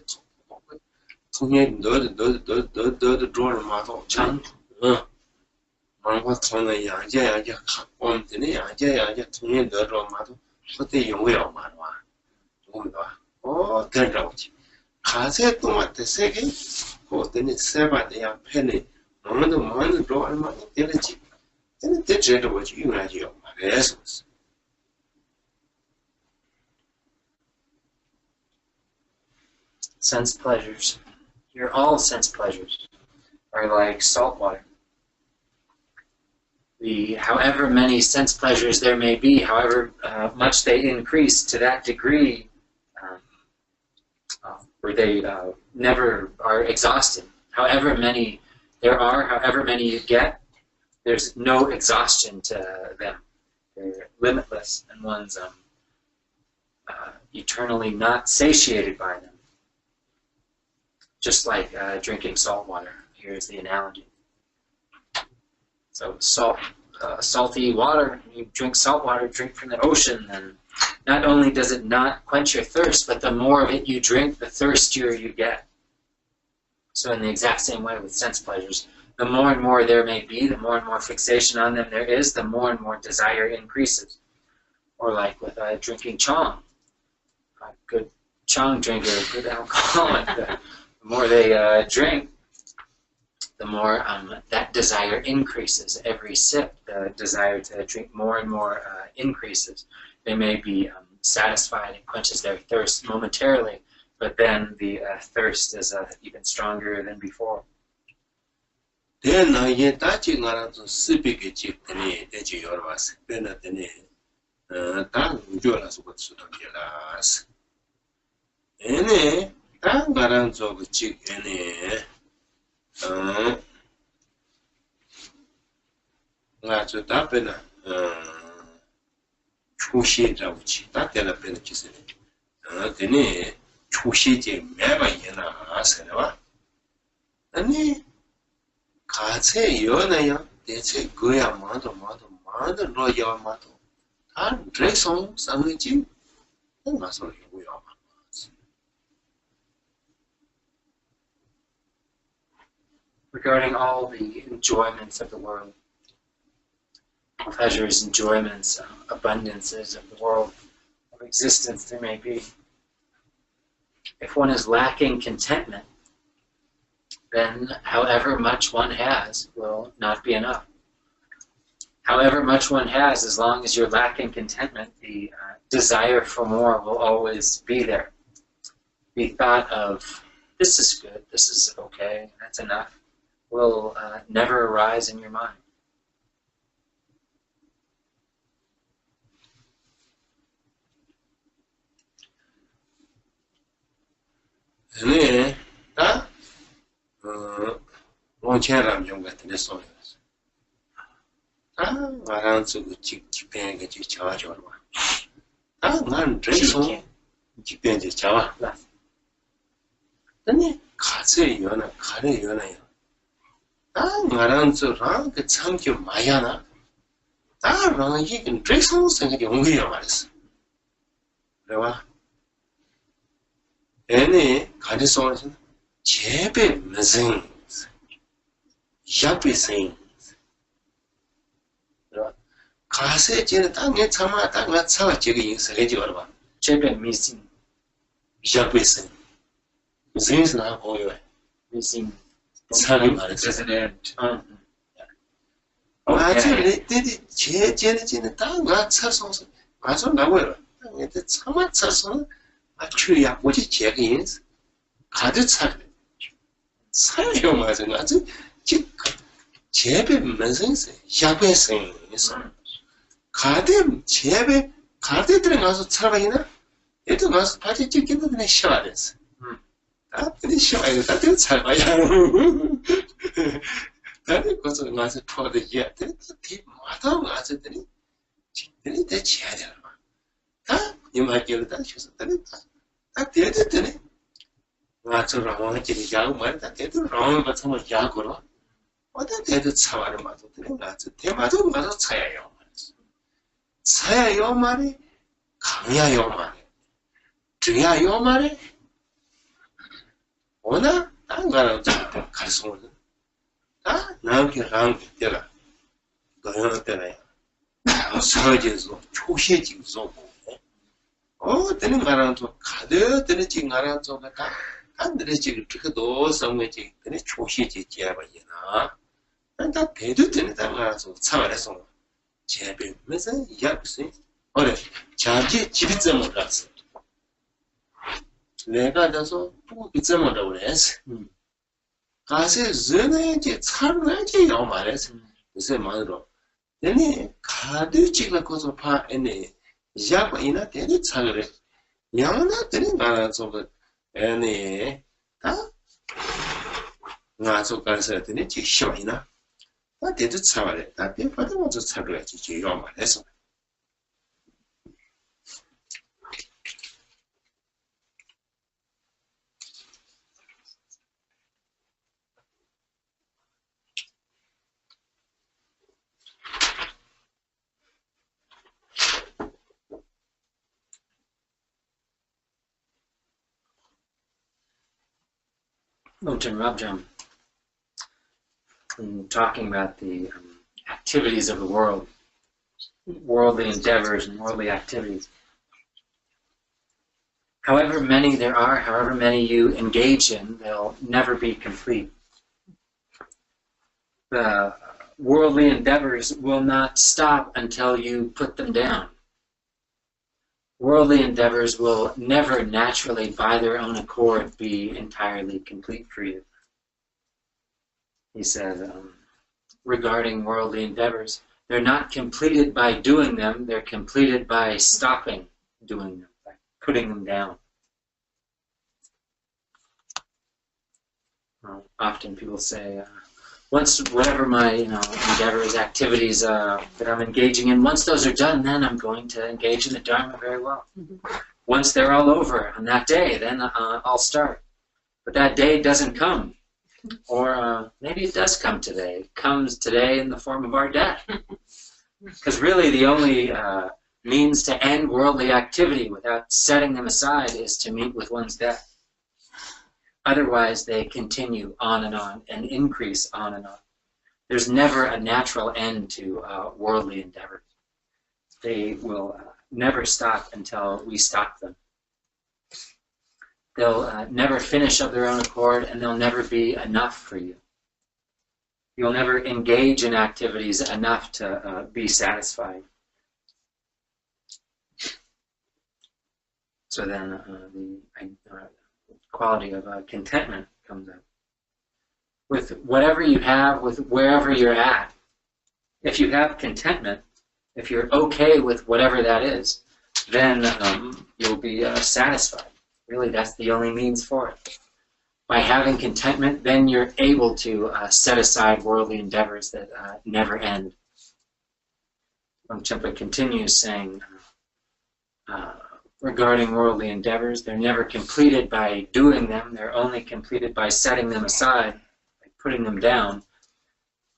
통에 너도 좋아하는 마도 창 뭔가 통에 양재 갖고 되는 양재 통에 너도 마도 그때 용어요 말와 조금도 된다고지 가세 동안에 세계 그때는 세바대야 팬이 많은 좋아하는 마도 되는지 되는 대체로 뭐지 유나지요 말해서 Sense pleasures. Here, all sense pleasures are like salt water. However many sense pleasures there may be, however much they increase to that degree where they never are exhausted. However many there are, however many you get, there's no exhaustion to them. They're limitless, and one's eternally not satiated by them. Just like drinking salt water. Here's the analogy. So salty water, you drink salt water, drink from the ocean, and not only does it not quench your thirst, but the more of it you drink, the thirstier you get. So in the exact same way with sense pleasures, the more and more there may be, the more and more fixation on them there is, the more and more desire increases. Or like with drinking chong. A good chong drinker, a good alcoholic, the more they drink, the more that desire increases. Every sip, the desire to drink more and more increases. They may be satisfied, it quenches their thirst momentarily, but then the thirst is even stronger than before. Then ye tachi ngarato sipike chiptene teji yorwas pena tene ta ujola subat sudangelas ene ta ngaranzo chik ene ngacho ta pena chushi jauchi ta tela pena chisene tene chushi je meba yena asena ani 가세 연애야 대체 그야 마도 로야 마도 다 드레송 상의지 가서 요구야. Regarding all the enjoyments of the world, pleasures, enjoyments, abundances of the world of existence there may be, if one is lacking contentment, then however much one has will not be enough. However much one has, as long as you're lacking contentment, the desire for more will always be there. The thought of, this is good, this is okay, that's enough, will never arise in your mind. 네, 다 원체람 좀 같은 데 써요. 말하는 그 집행에 자와줘 봐. 난 드레송 집행에 자와. 근데 가세 요나 가래 요나요. 말하는 저랑 그 참기 마야나. 나랑 이게 드레송 생각이 옹기야 말했어. 그래봐. 얘네 가르쳐서 제배 무슨 샤피생 가세 제는 땅에 참아 땅에 차가 제가 인사해지 걸어 제배 missing. 샤피생 무슨 나 보여 missing. 차기 말했어 Doesn't end. 아주 내 제는 땅에 차서 가서 나고요 땅에 참아 차서 아추야 뭐지 제가 인사 가득 차 차요 맞아 아주 제배 무슨 샤피생에서 가든 제배 가든들에 가서 살아가기나 얘도 가서 바지 찍기도 그냥 쉬어야겠어. 근데 쉬어야 돼. 다들 살아야 다들 거기서 가서 포대기야. 되게 마다 가서들이 진들이 대치해야 되는 거야. 다 이말기를 다 쉬었더니 다 대대더니 나처럼 하기를 야구 말다 대도 라면 같은 걸 야구로 어떤 대도 차와를 맞았더니 나서 대마도 가서 차야요. 차야요 말이 강야요 말이 중야요 말이 오나 딴 거랑 좀 가르쳐보는 나한테 때라 그런 때라요 서지에서 초시해지고 때는 가랑 좀 가득 때는 지금 가랑 좀 안 들에 지금 그도 성매지 때는 초시해지지야 봐야나 다 대도 때는 다 가서 차와래서 제배면서 이야기했어요. 어래 자기 집이 쯤을갔어. 내가 가서 또 이쯤으로 그랬어. 가서 전에지 차르지 요 말했어. 그래서 말로 내니 가드 찍을 것을 봐 애니 야바이나 대니 차그래. 양나 되는 가서 그 애니 다 나서 가서 되니 지시와이나 대도 차와래. 다 대파도 차그래지 지요 말했어. Mountain Rabjam, talking about the activities of the world, worldly endeavors and worldly activities. However many there are, however many you engage in, they'll never be complete. The worldly endeavors will not stop until you put them down. Worldly endeavors will never naturally, by their own accord, be entirely complete for you. He said, regarding worldly endeavors, they're not completed by doing them, they're completed by stopping doing them, by putting them down. Often people say, once whatever my endeavors, activities that I'm engaging in, once those are done, then I'm going to engage in the Dharma very well. Once they're all over on that day, then I'll start. But that day doesn't come. Or maybe it does come today. It comes today in the form of our death. Because really the only means to end worldly activity without setting them aside is to meet with one's death. Otherwise, they continue on and increase on and on. There's never a natural end to worldly endeavors. They will never stop until we stop them. They'll never finish of their own accord, and they'll never be enough for you. You'll never engage in activities enough to be satisfied. So then the quality of contentment comes up. with whatever you have, with wherever you're at. If you have contentment, if you're okay with whatever that is, then you'll be satisfied. Really, that's the only means for it. By having contentment, then you're able to set aside worldly endeavors that never end. Longchenpa continues saying, regarding worldly endeavors, they're never completed by doing them, they're only completed by setting them aside, by putting them down.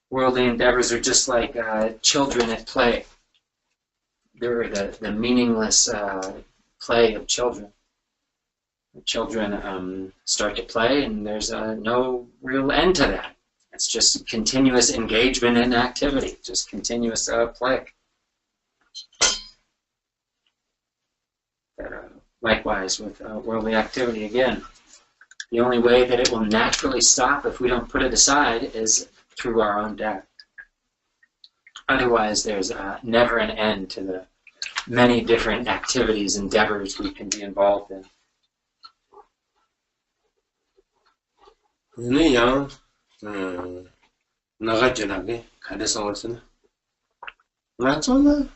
Worldly endeavors are just like children at play. They're the meaningless play of children. Children start to play, and there's no real end to that. It's just continuous engagement in activity, just continuous play. Likewise with worldly activity, again, the only way that it will naturally stop if we don't put it aside is through our own death. Otherwise, there's never an end to the many different activities, endeavors we can be involved in. yang naga jenage kade sawasna ngachona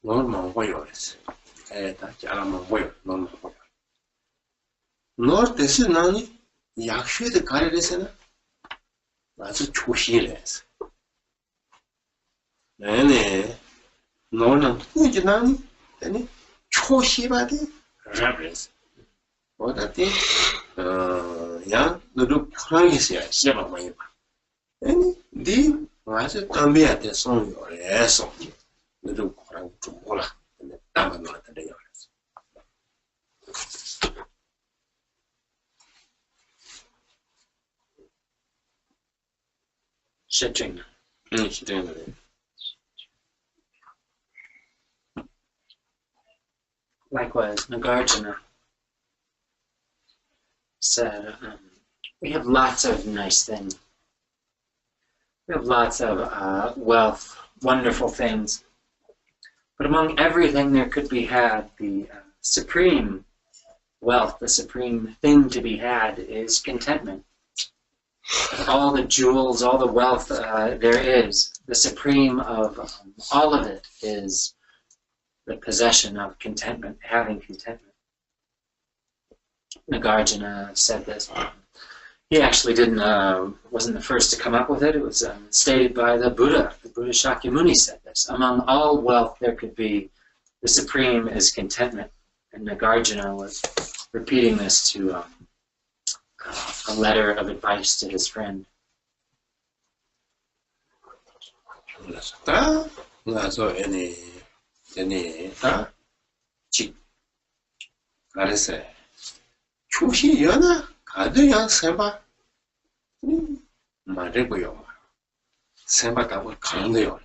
normal boyores eta jala boyo normal boyo nor desi nani yakshwe de kareresena azu choshires nene norna kuji nani ani choshibade rabres odati 야, 너도 프랑스야, 시작만 많이 봐. 아니, 네 와서 담배한테 손요래서 너도 프랑 좀 몰라. 근데 담배 놓았다 내가 그랬어. Shitting. 시작을. Likewise, Nagarjuna said, we have lots of nice things. We have lots of wealth, wonderful things. But among everything there could be had, the supreme wealth, the supreme thing to be had is contentment. All the jewels, all the wealth there is, the supreme of all of it is the possession of contentment, having contentment. Nagarjuna said this. He actually wasn't the first to come up with it. It was stated by the Buddha. The Buddha Shakyamuni said this. Among all wealth there could be, the supreme is contentment. And Nagarjuna was repeating this to a letter of advice to his friend. 초시 연아 가드야 세바 말해고요. 세바다고 강도요.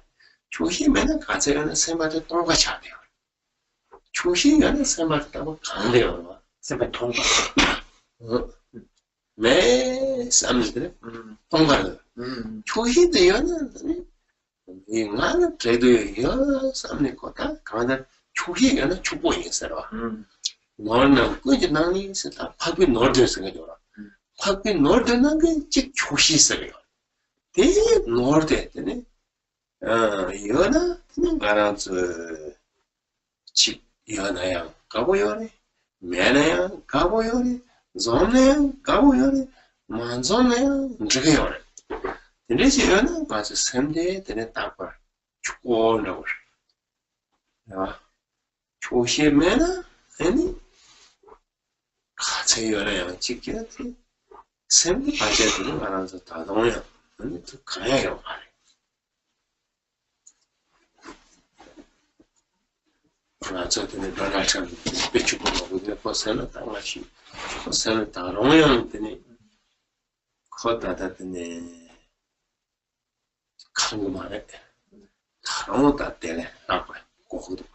초시 맨날 가세요는 세바도 똑같이 하대요. 초시 연아 세바다고 강도요. Simply 통과. 매 쌈들 통과를. 초시 연아는 이만은 그래도 여 쌈을 거다. 가만 초시 연아 축복이 있어요. 너는 그게 나니 있다. 파비 너드스 거죠. 파비 너드는 그 조시 있어요. 대 너드 때네. 이거나 그냥 가라서 집 이거나야 가보요래. 매나야 가보요래. 존나야 가보요래. 만존나야 저게요래. 근데 이거는 가서 선대 때네 딱봐. 축고라고. 야. 조시 매나 아니 같이 열어야 찍겠지. 샘이 빠져들은 말아서 다 동이야. 근데 또 가야요 말이야. 그래서 때문에 변화참 배치고 먹고 버스는 딱 마시. 버스는 다 동이야. 때문에 걷다다더니 가는 거 말해. 다 동었다 때네. 나빠. 고고도.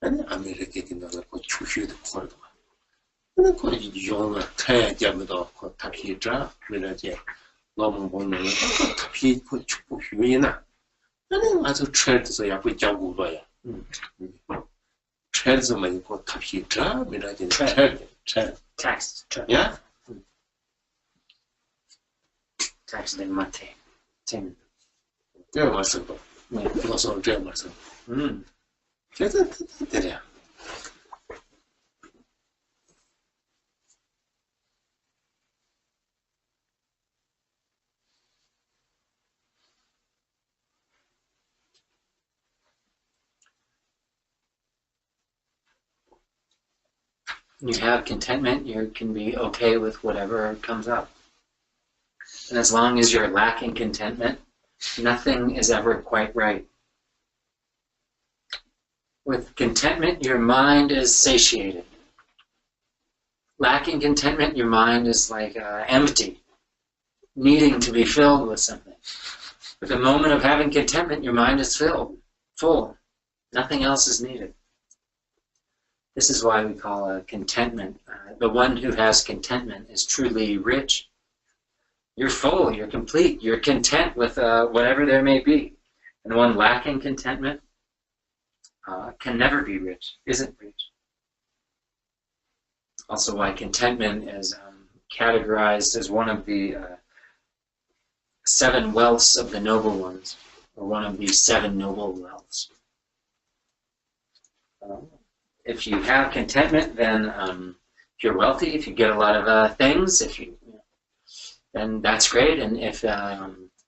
아니 아메리카에 나가 그 추슈도 걸고. 근데 그 용어 태자부터 그 답시자 그러지. 너무 보는 거 답시 그 축복 휴이나. 아니 아주 트레드서 약간 잡고 봐야. 트레드서만 그 답시자 그러지. 트레드. Text. 야? text de mate. Tim. 这样말씀 봐. 무서워,这样말씀. 这样. You have contentment, you can be okay with whatever comes up. And as long as you're lacking contentment, nothing is ever quite right. With contentment, your mind is satiated. Lacking contentment, your mind is like empty, needing to be filled with something. With the moment of having contentment, your mind is filled, full. Nothing else is needed. This is why we call contentment. The one who has contentment is truly rich. You're full, you're complete, you're content with whatever there may be. And the one lacking contentment can never be rich, isn't rich. Also why contentment is categorized as one of the 7 wealths of the noble ones, or one of the 7 noble wealths. If you have contentment, then if you're wealthy, if you get a lot of things, then that's great. And if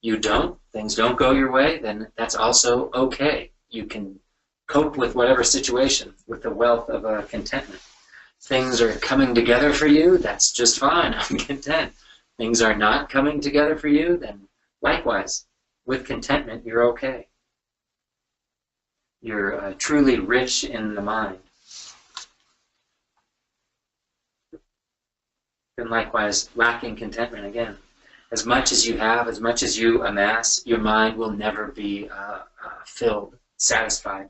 you don't, things don't go your way, then that's also okay. You can cope with whatever situation with the wealth of contentment. Things are coming together for you, that's just fine. I'm content. Things are not coming together for you, then likewise, with contentment, you're okay. You're truly rich in the mind. And likewise, lacking contentment again. As much as you have, as much as you amass, your mind will never be filled, satisfied.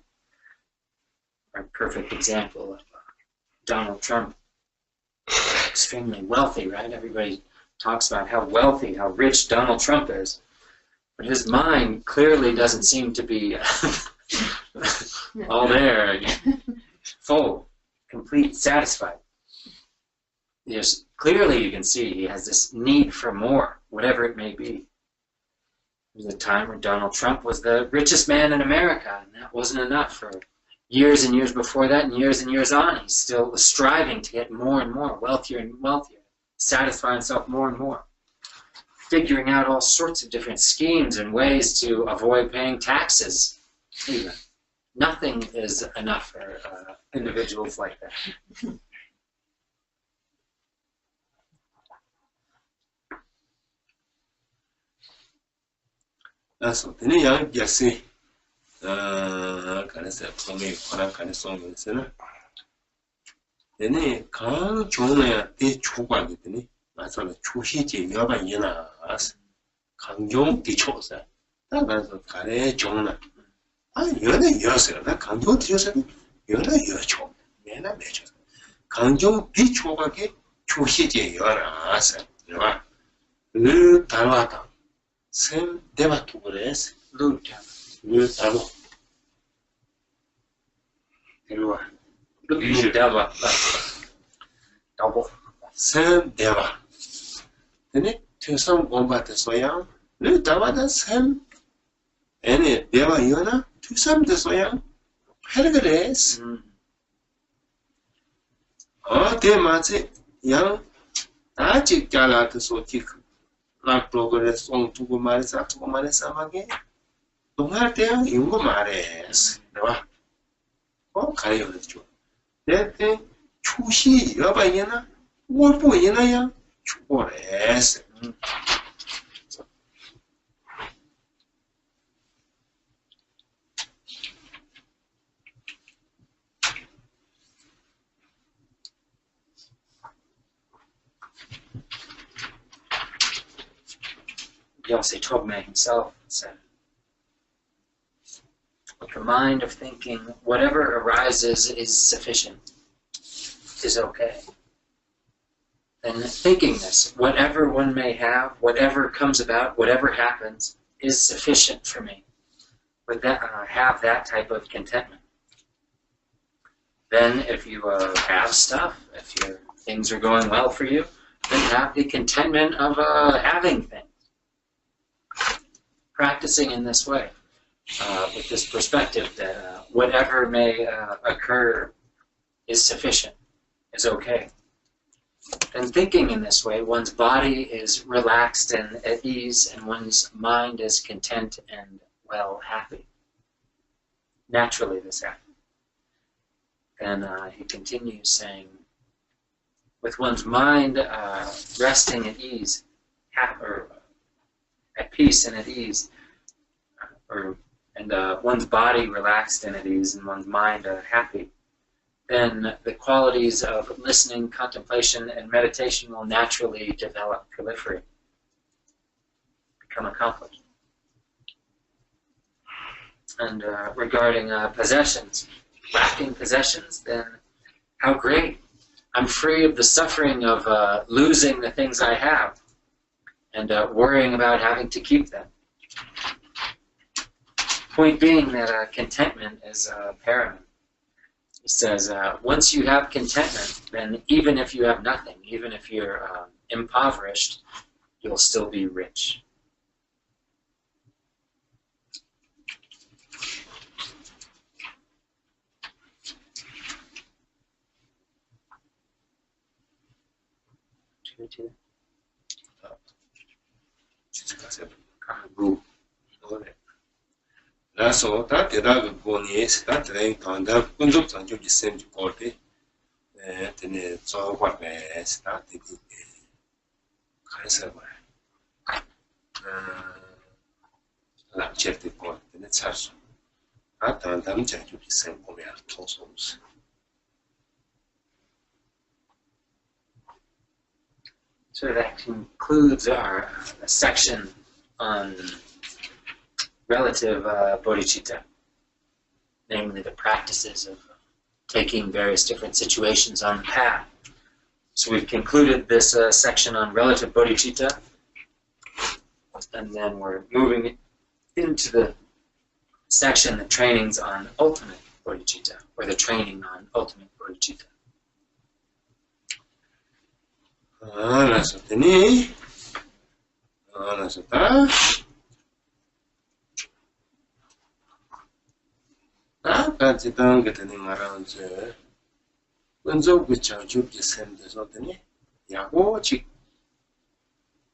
A perfect example of Donald Trump. Extremely wealthy, right? Everybody talks about how wealthy, how rich Donald Trump is. But his mind clearly doesn't seem to be all there, full, complete, satisfied. Yes, clearly you can see he has this need for more, whatever it may be. There was a time when Donald Trump was the richest man in America, and that wasn't enough. For years and years before that, and years on, he still was striving to get more and more, wealthier and wealthier, satisfy himself more and more, figuring out all sorts of different schemes and ways to avoid paying taxes, even. Nothing is enough for individuals like that. 그래서 드는 양 역시 그래서 처음에 권한 가능성에서는 얘네 강 종에 대 초과거든요. 맞아요. 초시제 여반이나 강종 뒤초서. 그래서 가래 종나 연애 여서 나 강종 뒤쳐서 연애 여초. 내가 매죠. 강종 뒤초과게 초시제 여라서. 봐. 늘 달와다. 샘 대바토 그래서 루타 루타로 일로와 루타바 더블 샘 대바 근데 최선 공부했어야 루타바다 샘 애네 대바 이거나 최선 됐어야 헤르그레스 대마치 양 아직 잘라도 소치 나 progress on tugo maresa mage 동할 때야 이거 말했어. 봐. 가요 그렇죠. 근데 초시 여바이나 뭘 보이나야 초래스. Yosei Togme himself said, with the mind of thinking, whatever arises is sufficient, is okay. And thinking this, whatever one may have, whatever comes about, whatever happens, is sufficient for me. With that, have that type of contentment. Then if you have stuff, if things are going well for you, then have the contentment of having things. practicing in this way, with this perspective that whatever may occur is sufficient, is okay. And thinking in this way, one's body is relaxed and at ease, and one's mind is content and, well, happy. Naturally this happens. And he continues saying, with one's mind resting at ease, or at peace and at ease, and one's body relaxed and at ease, and one's mind happy, then the qualities of listening, contemplation, and meditation will naturally develop, proliferate, become accomplished. And regarding possessions, lacking possessions, then how great! I'm free of the suffering of losing the things I have and worrying about having to keep them. Point being that contentment is paramount. He says, once you have contentment, then even if you have nothing, even if you're impoverished, you'll still be rich. Laso ta teda go boni sta tren tanda kundup sanjo jisem jikote tene so what sta tiki kansa ba la cherte ko tene charso ata dam janjo jisem ko ya tosos. So that concludes our section on relative bodhicitta, namely the practices of taking various different situations on the path. So we've concluded this section on relative bodhicitta, and then we're moving into the section, the trainings on ultimate bodhicitta, or the training on ultimate bodhicitta. Kanchitang getting around when so which are you descend is not any Yabochi.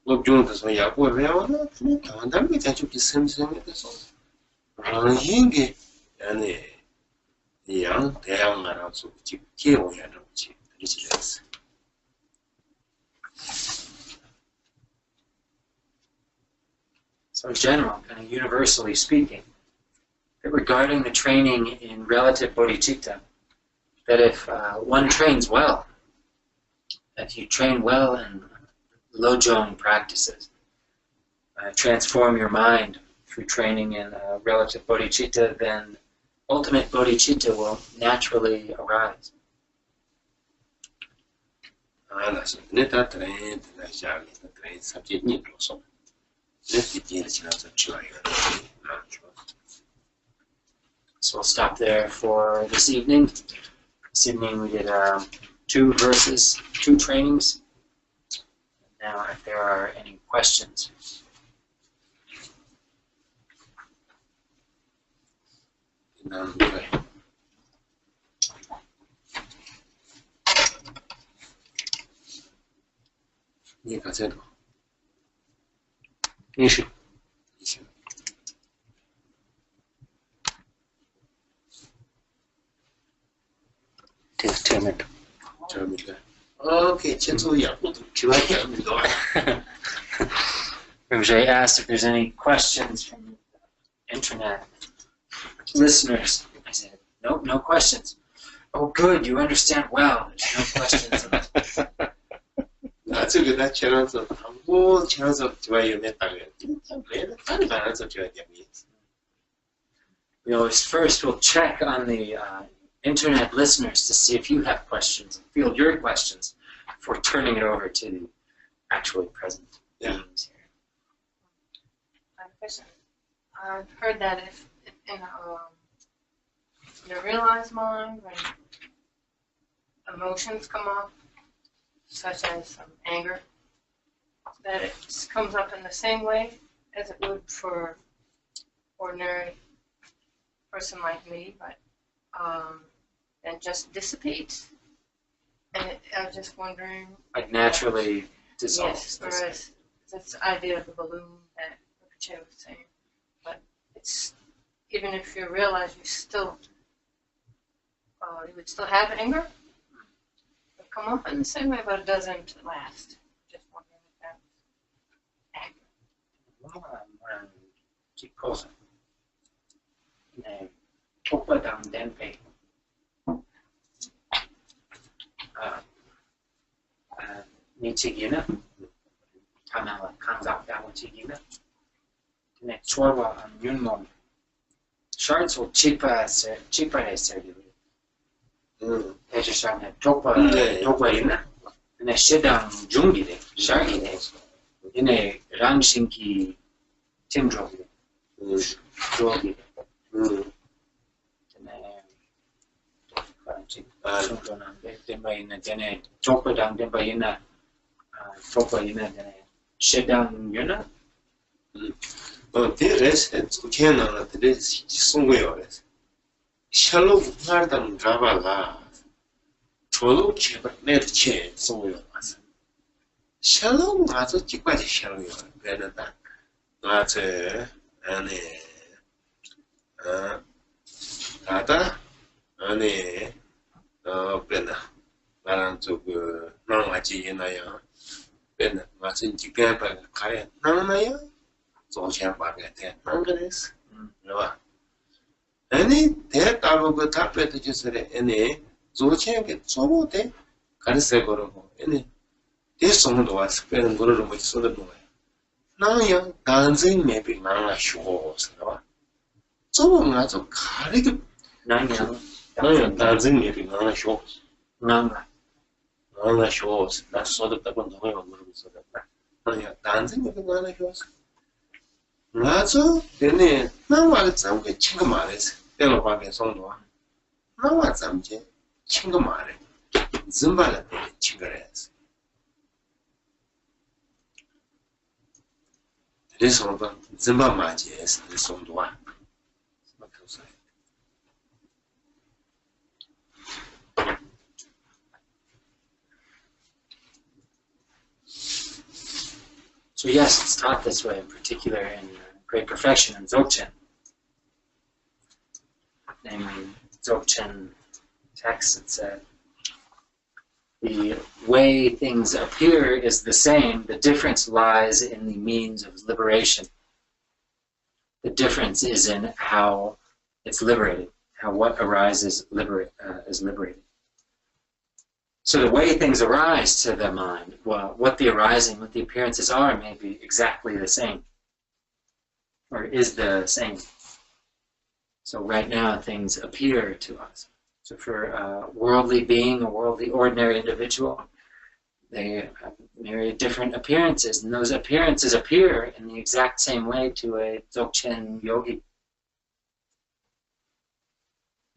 Look, Jonas, when Yabo, and then we catch you descend the song. Hingy and the young, around so cheap kill and cheap. So in general, kind of universally speaking, that regarding the training in relative bodhicitta, that if one trains well, if you train well in lojong practices, transform your mind through training in relative bodhicitta, then ultimate bodhicitta will naturally arise. So we'll stop there for this evening. This evening we did 2 verses, 2 trainings. Now if there are any questions. Issue. Determined. Okay, Rinpoche asked if there's any questions from the internet listeners. I said, nope, no questions. Oh, good, you understand well. There's no questions. That's a good chance of whole chance of joy. We always first will check on the internet listeners to see if you have questions, field your questions before turning it over to the actually present beings here. I have a question. I've heard that if in the realized mind, when emotions come up, such as anger, that it comes up in the same way as it would for ordinary person like me, but and just dissipates. And I was just wondering. Like naturally dissolves. Yes, whereas that's the idea of the balloon that Rinpoche was saying. But it's even if you realize you still, you would still have anger. It would come up in the same way, but it doesn't last. Just wondering if that's accurate. Che cosa? Troppo da un tempo. Ni chigina. Tamala kanzak da chigina. Ne chorwa an yunmon. Shards will cheaper serdi. Sharne troppo ina. Ne shedam jungi de. Shargi de. Ine ranshinki timdrogi. Drogi. Shedang yuna. There's Tukena, there's somewhere. Shallow Nardam Ravala. Trollo net chain somewhere. Shallow as a chiquati shallow, Benada. That's a Tata, Anne, Bena, Baranto, Namachi in Naya, Ben, Martin Chicapa, Kaya, Nanaya, Zolchan Bagat, Nangares, Nova. Any that I will go tap at just any Zolchan get so de, Karisegoro, any. This someone was spending Guru with Soda Boy. Now young dancing maybe Nana shows. So much of Karik. Dancing maybe Nana shows. Nana shows. That's sort of the one the way on Guru so that dancing maybe Nana shows. Nazo, then now I'll some get Chingamaris. They will walk in some one. Now what's some Chingamari? Zimbala Chingares. This one, Zimba Majes, this one. So yes, it's taught this way, in particular in Great Perfection and Dzogchen. Namely, Dzogchen text, it said, the way things appear is the same. The difference lies in the means of liberation. The difference is in how it's liberated, how what arises is liberated. So the way things arise to the mind, well, what the appearances are may be exactly the same, or is the same. So right now things appear to us. So for a worldly being, a worldly ordinary individual, they have myriad different appearances, and those appearances appear in the exact same way to a Dzogchen yogi.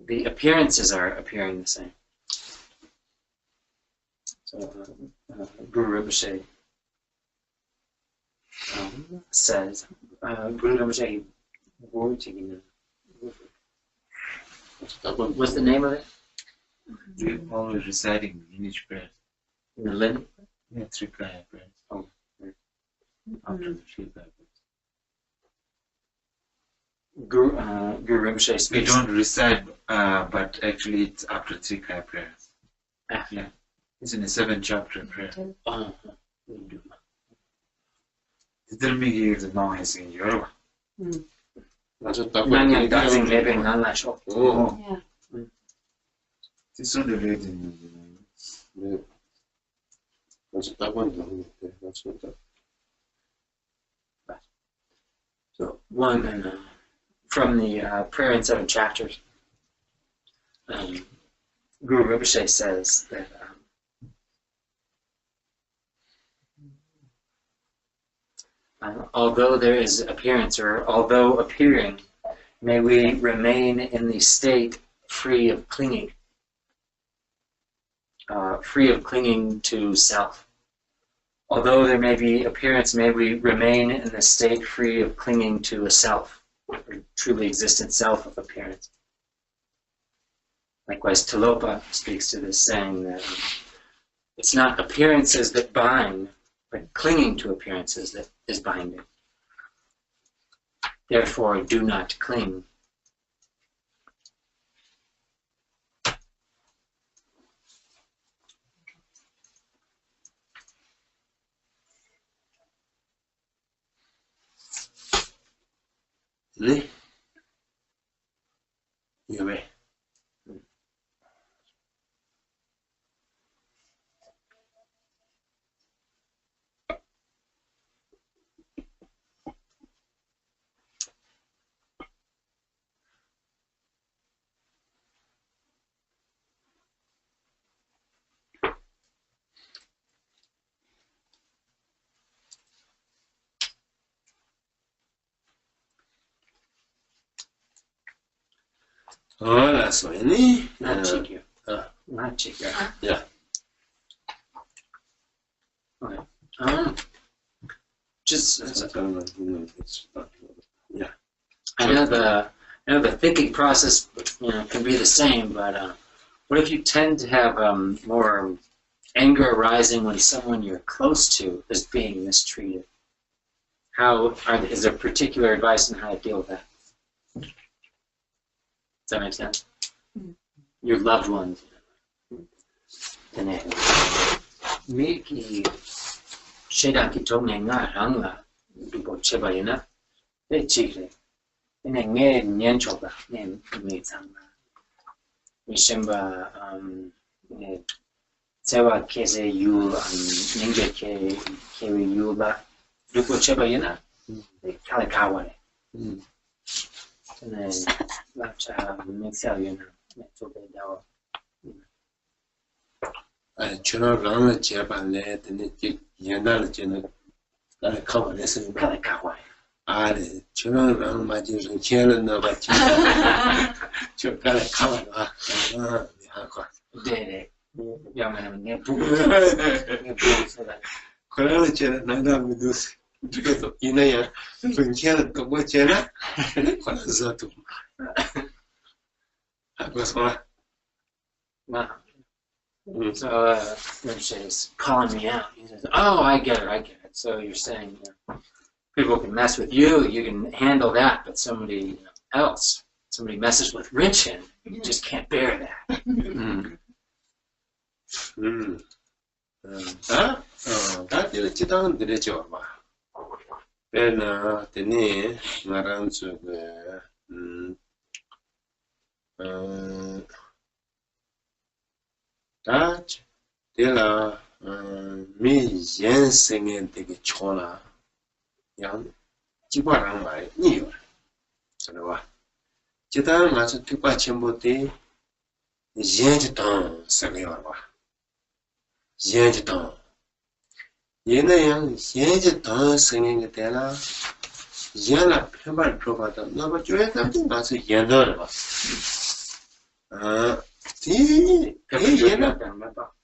The appearances are appearing the same. So Guru Rinpoche says, Guru Rinpoche, what's the name of it? We're always reciting in each prayer. In the Lin? Yeah, 3 prayer prayers. Oh. After the 3 prayer prayers. Guru Rinpoche speaks. We don't recite, but actually it's after 3 prayer prayers. Yeah. It's in the 7th chapter prayer. 들미기 years long has in Yoruba. Nanyang dancing maybe nala shop. Oh, Yeah. It's on the reading. that's that one. That's what that. So one from the prayer in 7 chapters, Guru Rinpoche says that although there is appearance, or although appearing, may we remain in the state free of clinging to self. Although there may be appearance, may we remain in the state free of clinging to a self, or truly existent self of appearance. Likewise, Tilopa speaks to this, saying that it's not appearances that bind, but clinging to appearances that is binding. Therefore, do not cling. Oh, that's why, ne? Not chikyu. Not chikyu. Yeah. Okay. Just yeah. I know the thinking process, can be the same, but what if you tend to have more anger arising when someone you're close to is being mistreated? Is there particular advice on how to deal with that? Does that make sense? Your loved ones. Miki Sheda Kitong nga rangla Dubo Chebayana, they chile. In a nged nyanchoba, name me some. Mishemba Sewa Kese Yul and Ninja Kiri Yula, Dubo Chebayana, they Kalakawa. And then Lapcha makes out, to be down. Chino Rama Japan, the Yandal General, Kalakawa, listen, Kalakawa. Chino Rama Japan, Chino Nova Kalakawa. Did young and near Colonel Nanda Medus. Inaya, Punchella, Cobochella, Zato. That was what? So Rinpoche's calling me out. He says, "Oh, I get it. So you're saying people can mess with you, you can handle that, but somebody else, somebody messes with Rinchen, you just can't bear that." That is down the job. Then, Maran to that Dilla me yen singing the Chola young Jibarang by New. So, Jitan was a Tupachimbote, Yenton, Saviora. Yenton. Yenayang Yenton singing the Della Yella Pember Probata, no, but you have something that's a Yendor.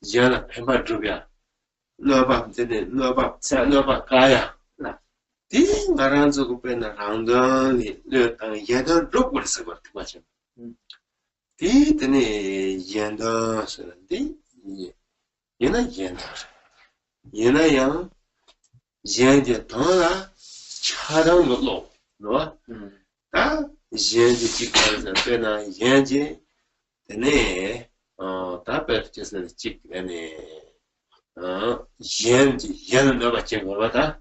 Yella Pember Drubia. No, but didn't know about Kaya. The Maranzo open around the Yendor drop was about too much. The Yendor, Yena Yena Yendi Tonga Chadang Low, no? That Yendi Chickens and Pena Yendi, the nay, Tapet just a chick and Yendi Yen Nova Chengolata,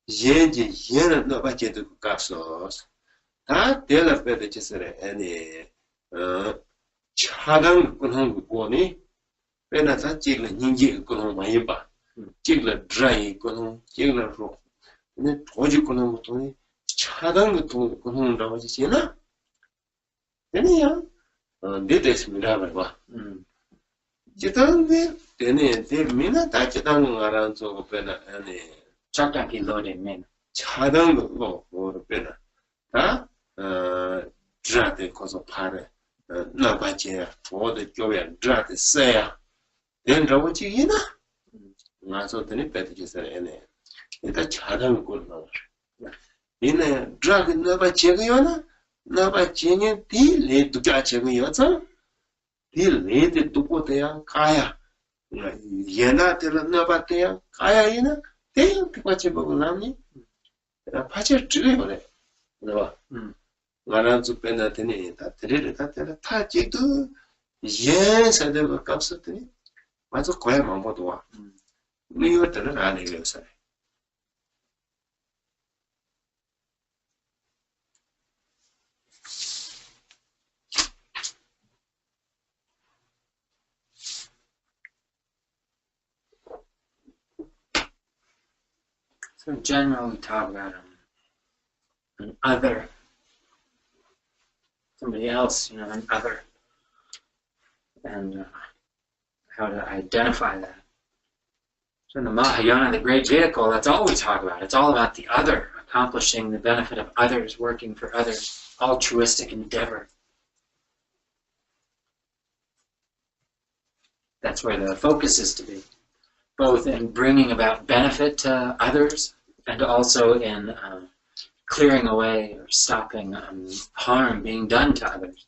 Yendi Yen Nova Chetu Capsos. That Della just any Chadang Kunhung Boni. When I thought Jigla Ninja Kunhung Mayba. Jigla dry Kunhung, Jigla rock. And then Toji Kunhung Tony, Chadang to Kunhung Ravajina. Then young, did this Mirava. Jitan, then they mina Tachang around so Pena and Chakaki loaded men. Chadang go or Pena. Ah, drat the cause of Pare, Nabaja, for the joy and drat the say. Then Ravajina. So the Nipet any. It's a Chadang good now. In a drug never check yona, 나봐 진행 딜레 두자 제거여서 딜레데 두고대야 가야 얘나들 나봐대야 가야이나 대야 그거지 먹으려니 파질 찌래 그래 나봐 나란주 빼나더니 다 들으래 다 지도 예 사대가 값었더니 맞아 거야만 보도 와 이것들은 안 해요 요새. So generally we talk about an other, somebody else, an other, and how to identify that. So in the Mahayana, the great vehicle, that's all we talk about. It's all about the other, accomplishing the benefit of others, working for others, altruistic endeavor. That's where the focus is to be, both in bringing about benefit to others and also in clearing away or stopping harm being done to others.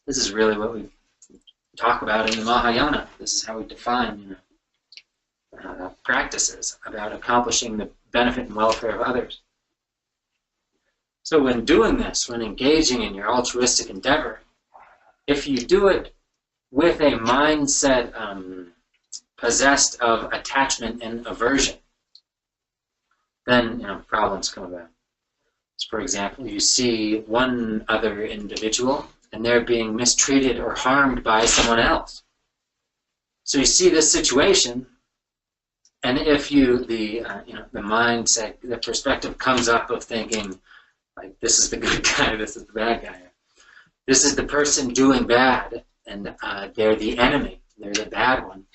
This is really what we talk about in the Mahayana. This is how we define practices about accomplishing the benefit and welfare of others. So when doing this, when engaging in your altruistic endeavor, if you do it with a mindset possessed of attachment and aversion, then problems come about. So for example, you see one other individual and they're being mistreated or harmed by someone else. So you see this situation, and if the mindset, the perspective comes up of thinking, like, this is the good guy, this is the bad guy. This is the person doing bad, and they're the enemy, they're the bad one.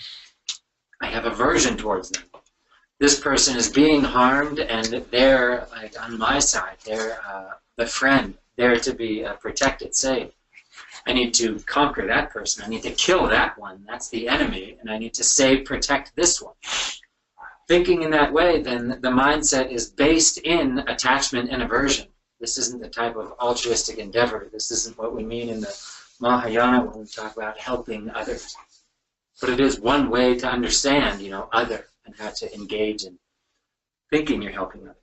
I have aversion towards them. This person is being harmed, and they're like on my side. They're the friend, they're to be protected, saved. I need to conquer that person. I need to kill that one. That's the enemy, and I need to save, protect this one. Thinking in that way, then the mindset is based in attachment and aversion. This isn't the type of altruistic endeavor. This isn't what we mean in the Mahayana when we talk about helping others. But it is one way to understand, other, and how to engage in thinking you're helping others.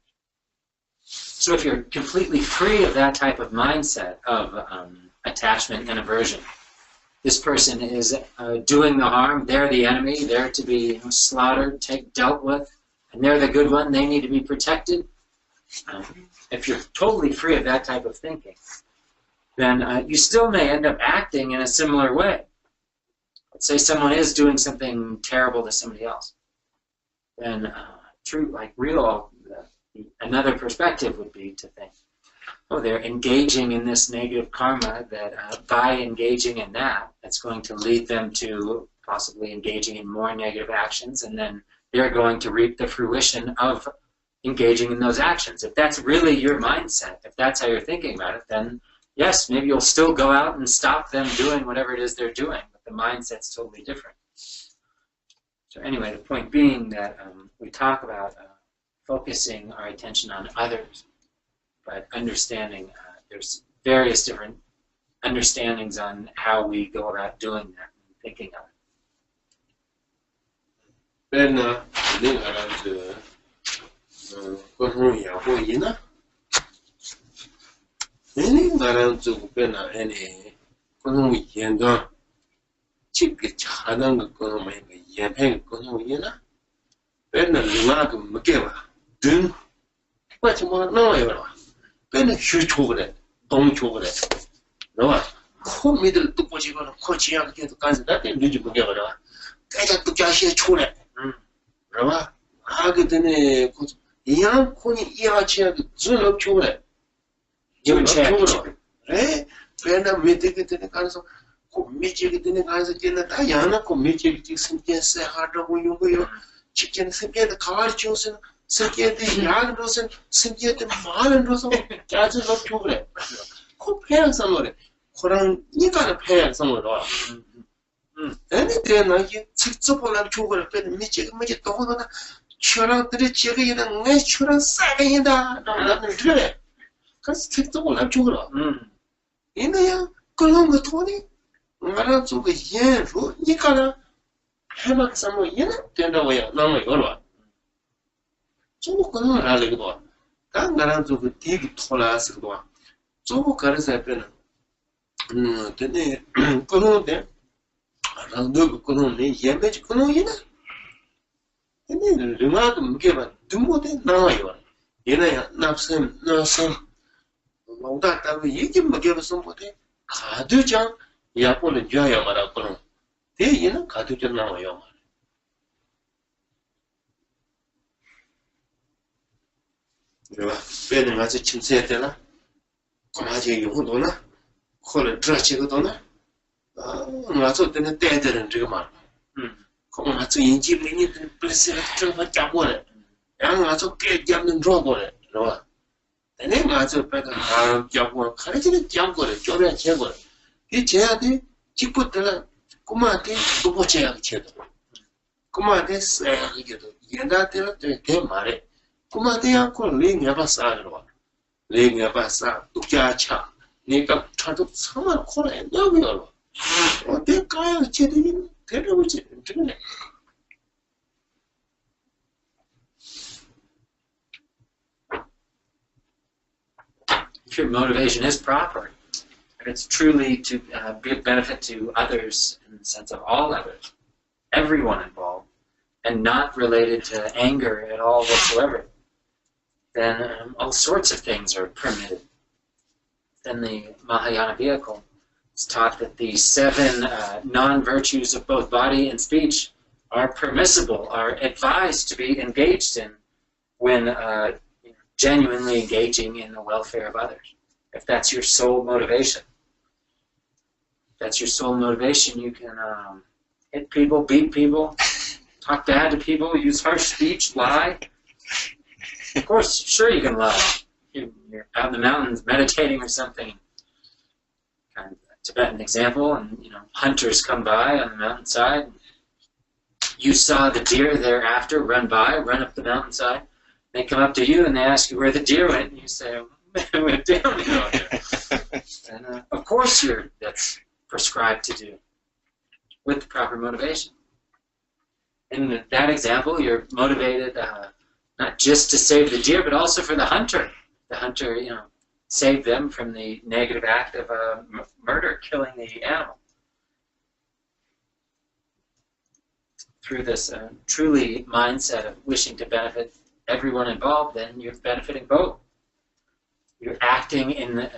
So if you're completely free of that type of mindset of attachment and aversion, this person is doing the harm, they're the enemy, they're to be slaughtered, dealt with, and they're the good one, they need to be protected. If you're totally free of that type of thinking, then you still may end up acting in a similar way. Let's say someone is doing something terrible to somebody else. Then another perspective would be to think, oh, they're engaging in this negative karma that by engaging in that, it's going to lead them to possibly engaging in more negative actions, and then they're going to reap the fruition of engaging in those actions. If that's really your mindset, if that's how you're thinking about it, then yes, maybe you'll still go out and stop them doing whatever it is they're doing, but the mindset's totally different. So anyway, the point being that we talk about focusing our attention on others, but understanding there's various different understandings on how we go about doing that and thinking of 배는 휴초그래, 동초그래, 너와 코 밑을 뜯고 집어는 코 지하게 계속 가서 나한테 늦지 먹여버려. 깨자 뚝자시에 초래, 너와 하게 되네. 이양 코니 이하치하게 줄업 초그래. Give 초그래. 에? 배는 밑에 되네 가서 코 밑에 되네 가서 걔는 다 야나 코 밑에 생겨서 하라고 요거요. 직전 생겨도 가르쳐서 생겨도 야는로서 생겨도 말은로서 자주 넣고 그래. 코 폐양 선물에 코랑 이가는 폐양 선물로. 아니 대나게 직접 보려면 죽을 때는 미치게 또 하나 추랑들이 지금 내 추랑 싸게이다. 나는 그래. Because take the one chura. In the Colonga Tony, Marazuka Yen, Nikara, Hamak Samo Yen, Tendaway, Nama Yola. So Colonga Raligo. Tangarazuka take Tolas. So Karas happen. Then Colonga. Randu Colonga, Yamage Colonga. And then remark give a Dumote Namayo. Yena, Napsam. That we give somebody. Kadujan, Yapol and Joyamara. They, Kadujan now. You are very much a chinsetella. Comaji Yudona, call a Trachigona. Not so then a dead and Rigma. Come on to Injib, please, Travel. And also get jam and drop on it. The name answer better job work, courage jump on it, Jory and Chamber. He chaired it, she put the Kumate, Kubocha Cheddar. Kumate say, Yenda, the game married. Kumate uncle laying a bassa, laying a bassa, Ujacha, make up try to someone call it no. Or they guy of cheddar, tell which it. If your motivation is proper, and it's truly to be of benefit to others in the sense of all others, everyone involved, and not related to anger at all whatsoever, then all sorts of things are permitted. In the Mahayana vehicle, it's taught that the 7 non-virtues of both body and speech are permissible, are advised to be engaged in when genuinely engaging in the welfare of others. If that's your sole motivation. If that's your sole motivation, you can hit people, beat people, talk bad to people, use harsh speech, lie. Of course, sure you can lie. You're out in the mountains meditating or something. Kind of a Tibetan example, and hunters come by on the mountainside. You saw the deer thereafter run up the mountainside. They come up to you and they ask you where the deer went, and you say, it went down here. And of course that's prescribed to do with the proper motivation. In that example, you're motivated not just to save the deer, but also for the hunter. The hunter, saved them from the negative act of murder, killing the animal. Through this truly mindset of wishing to benefit everyone involved, then you're benefiting both. You're acting and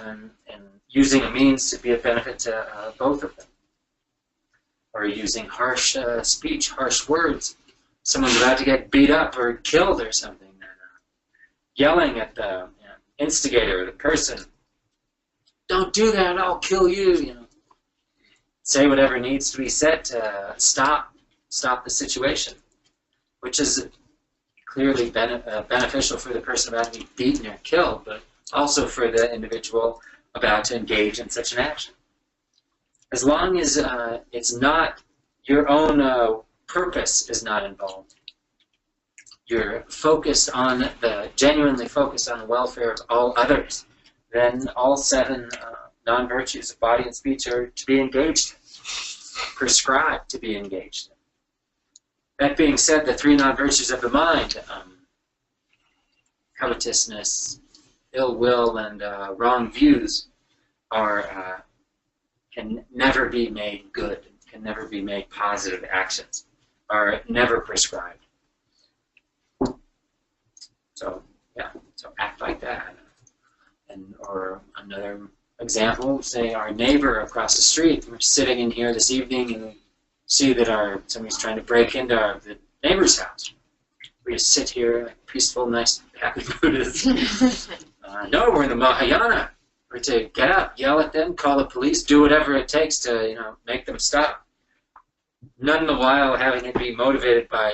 using a means to be of benefit to both of them. Or using harsh speech, harsh words. Someone's about to get beat up or killed or something. And, yelling at the instigator or the person, "Don't do that, I'll kill you." Say whatever needs to be said to stop the situation, which is clearly beneficial for the person about to be beaten or killed, but also for the individual about to engage in such an action. As long as it's not your own purpose is not involved, you're genuinely focused on the welfare of all others, then all 7 non-virtues of body and speech are to be engaged in, prescribed to be engaged in. That being said, the 3 non-virtues of the mind, covetousness, ill will, and wrong views, can never be made good, can never be made positive actions, are never prescribed. So act like that. Or another example, say our neighbor across the street, we're sitting in here this evening and we see that somebody's trying to break into the neighbor's house. We just sit here like peaceful, nice, happy Buddhists. No, we're in the Mahayana. We're to get up, yell at them, call the police, do whatever it takes to make them stop. None the while having it be motivated by,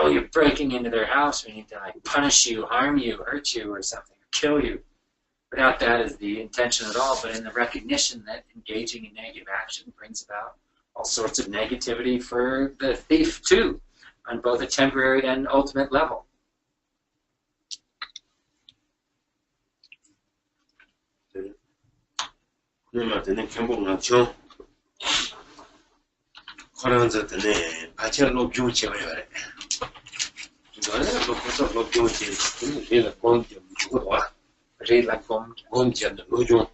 you're breaking into their house, we need to punish you, harm you, hurt you or something, or kill you. Without that as the intention at all, but in the recognition that engaging in negative action brings about all sorts of negativity for the thief too, on both a temporary and ultimate level. nima tene kembo ngakyo koranza tene pacha lobjung chewa yore ngare lokoto lobjung chewa tene rila kongja mchukudwa Rila Gomkya. gongja de lojung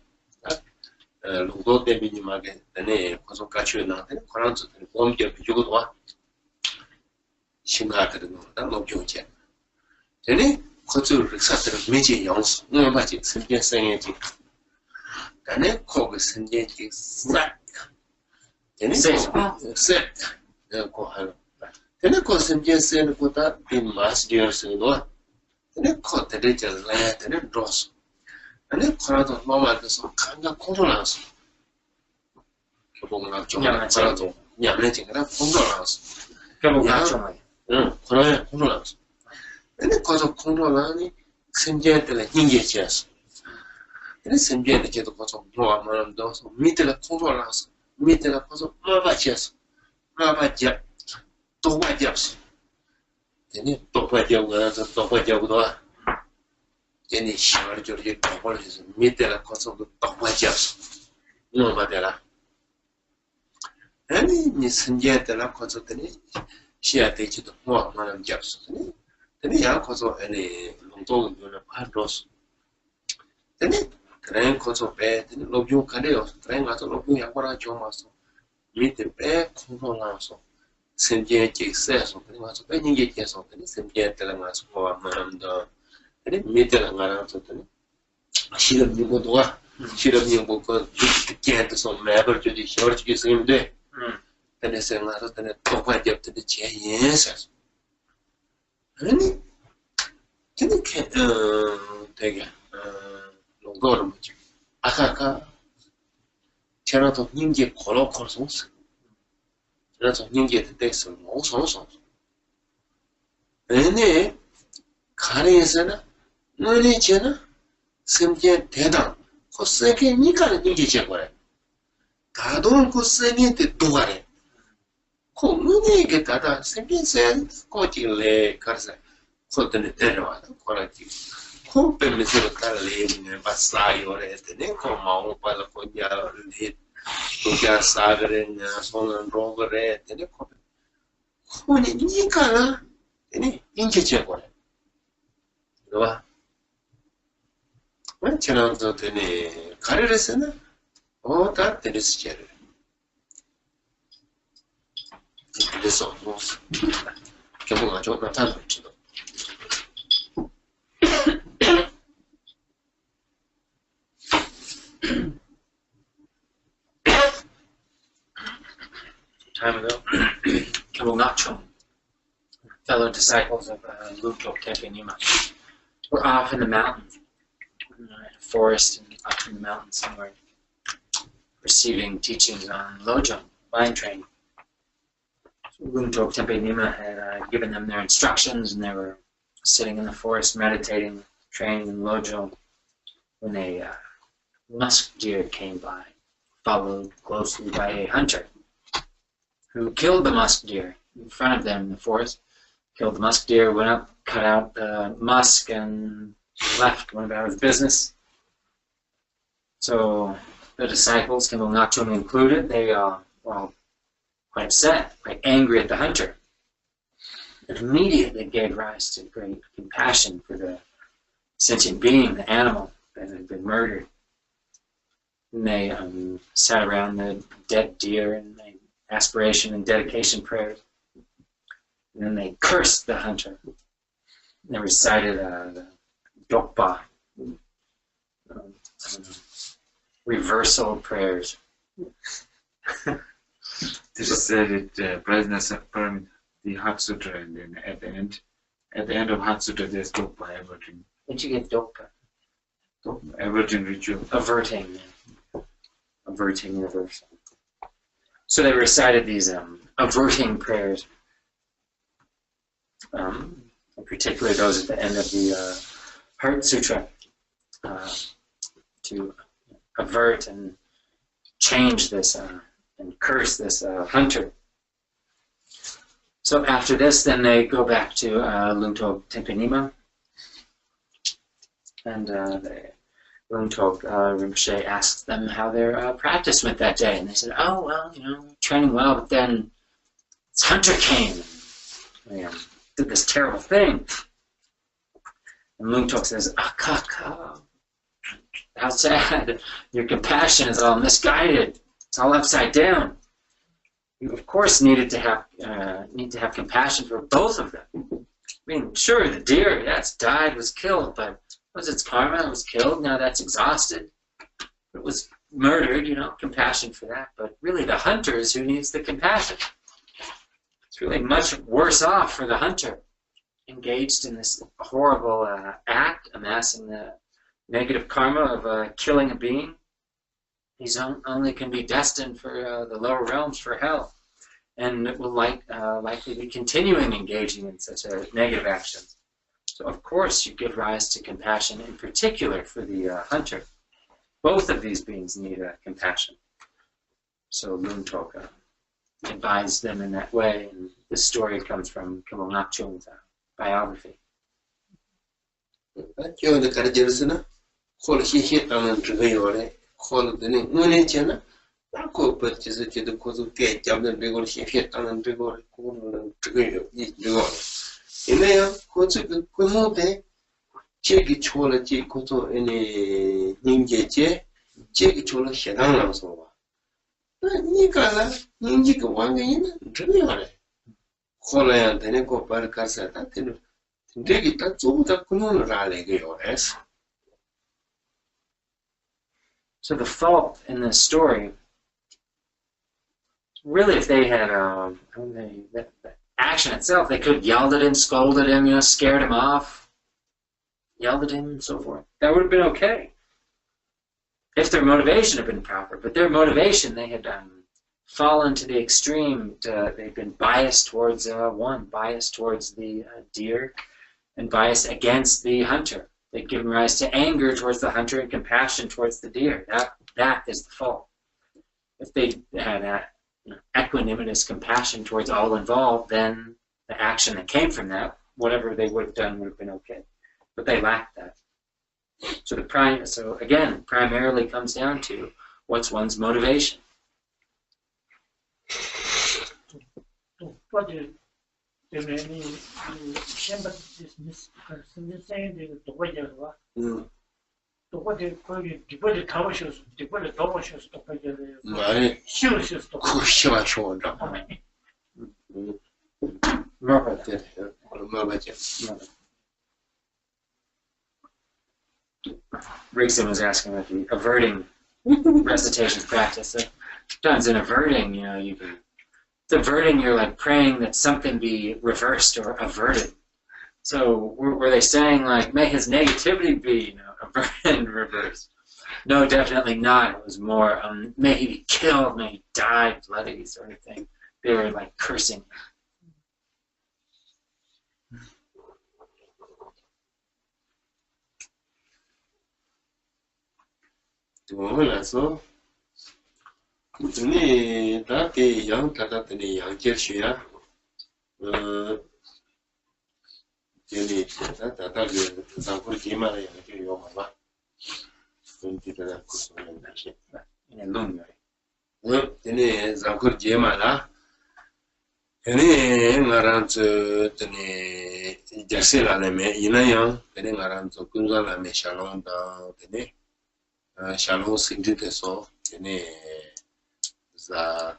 longdo tebi nima ke tene koso kachwe na tene koranza tene gongja mchukudwa shinga tere no da lobjung chewa tene koso riksa tere meji yangsu nima bachi senjen senye ji tene koga senjen ji sak tene sak ko halo tene ko senjen sen ko ta di mas diyor sen do tene ko tere jala tene dos tene korato normal so kanga kontrolaso kebo ngak choma korato nyamne chingara kontrolaso Kembo Ngakcho. korato kontrolaso tene koso kontrolani senjen tere hinge chiaso tene senjen tere kedo koso noa manando so mitela kontrolaso mitela koso maba chiaso maba jap toba japso tene toba japga so toba japga tene shawar jorje toba japso mitela koso toba japso no badela tene ni senjen tere koso tene shia te chido noa manam japso tene ya koso ene longdo yona padros tene tren koso be tene lobyu kaneo tren gaso lobyu yakora chomaso mite be kontrolaso senjen che seso tene gaso be ninge cheso tene senjen tele gaso noa manam da tene mite la ngaraso tene shirab nyingo doa shirab nyingo ko kente so meber jodi shorch ki simde tene se gaso tene topa jap tene che yeses 아니 근데 되게 농도를 뭐지 아까 제가도 님게 걸어 걸었어 그래서 님게 됐어 너서서 얘네 가래에서는 너네 쟤는 심지어 대단 코스게 니가 님게 제거래 다돈 코스게 또 가래 코문에게 다다 생긴세 꼬질래 가서 코드네 때려와도 코라지 코뱀에서 달래네 바사요래 되네 코마오 빨라 코냐래 도자 사그레냐 손은 로그레 되네 코니 니가 되네 인체 제거래 봐 완전히 되네 가르레스는 다 되는지 제를 그래서 뭐 경우가 좀 나타날지도 Time ago, Kembo Ngakcho, fellow disciples of Lungtok Tenpe Nima, were off in the mountains, in a forest and up in the mountains somewhere, receiving teachings on Lojong, mind training. Lungtok Tenpe Nima had given them their instructions, and they were sitting in the forest meditating, training in Lojong, when a musk deer came by, followed closely by a hunter, who killed the musk deer in front of them in the forest. Killed the musk deer, went up, cut out the musk, and left, went about his business. So the disciples, Kembo Ngakcho included, they were all quite upset, quite angry at the hunter. It immediately gave rise to great compassion for the sentient being, the animal that had been murdered. And they sat around the dead deer and they aspiration and dedication prayers. And then they cursed the hunter. They recited the dokpa, reversal prayers. This is said at Prajna Pyramid, the Heart Sutra, and then at the end of Heart Sutra, there's dokpa, averting. Did you get dokpa? Averting ritual. Averting reversal. So they recited these averting prayers, particularly those at the end of the Heart Sutra, to avert and change this and curse this hunter. So after this, then they go back to Lungtok Tenpe Nima, and they Tulku Rinpoche asked them how their practice went that day, and they said, "Oh well, training well, but then this hunter came and did this terrible thing." And Tulku says, "Kaka, how sad! Your compassion is all misguided. It's all upside down. You of course need to have compassion for both of them. I mean, sure, the deer that's died was killed, but was its karma? It was killed. Now that's exhausted. It was murdered. Compassion for that. But really, the hunter is who needs the compassion. It's really much worse off for the hunter, engaged in this horrible act, amassing the negative karma of killing a being. He's only can be destined for the lower realms, for hell, and it will likely be continuing engaging in such negative actions. So of course you give rise to compassion, in particular for the hunter. Both of these beings need compassion. So Tulku advised them in that way, and this story comes from Kimmo Ngakchung's biography. So the fault in this story, really, if they had the action itself, they could have yelled at him, scolded him, scared him off, yelled at him, and so forth. That would have been okay if their motivation had been proper. But their motivation, they had fallen to the extreme. They'd been biased towards biased towards the deer, and biased against the hunter. They'd given rise to anger towards the hunter and compassion towards the deer. That is the fault. If they had equanimous compassion towards all involved, then the action that came from that, whatever they would have done, would have been okay. But they lacked that. So again, primarily comes down to what's one's motivation. Rigson was asking about the averting recitation practice. So sometimes in averting, it's averting, you're like praying that something be reversed or averted. So were they saying like, may his negativity be averted and reversed? No, definitely not. It was more, may he be killed, may he die bloody, sort of thing. They were like cursing. Shalom Sindhi so za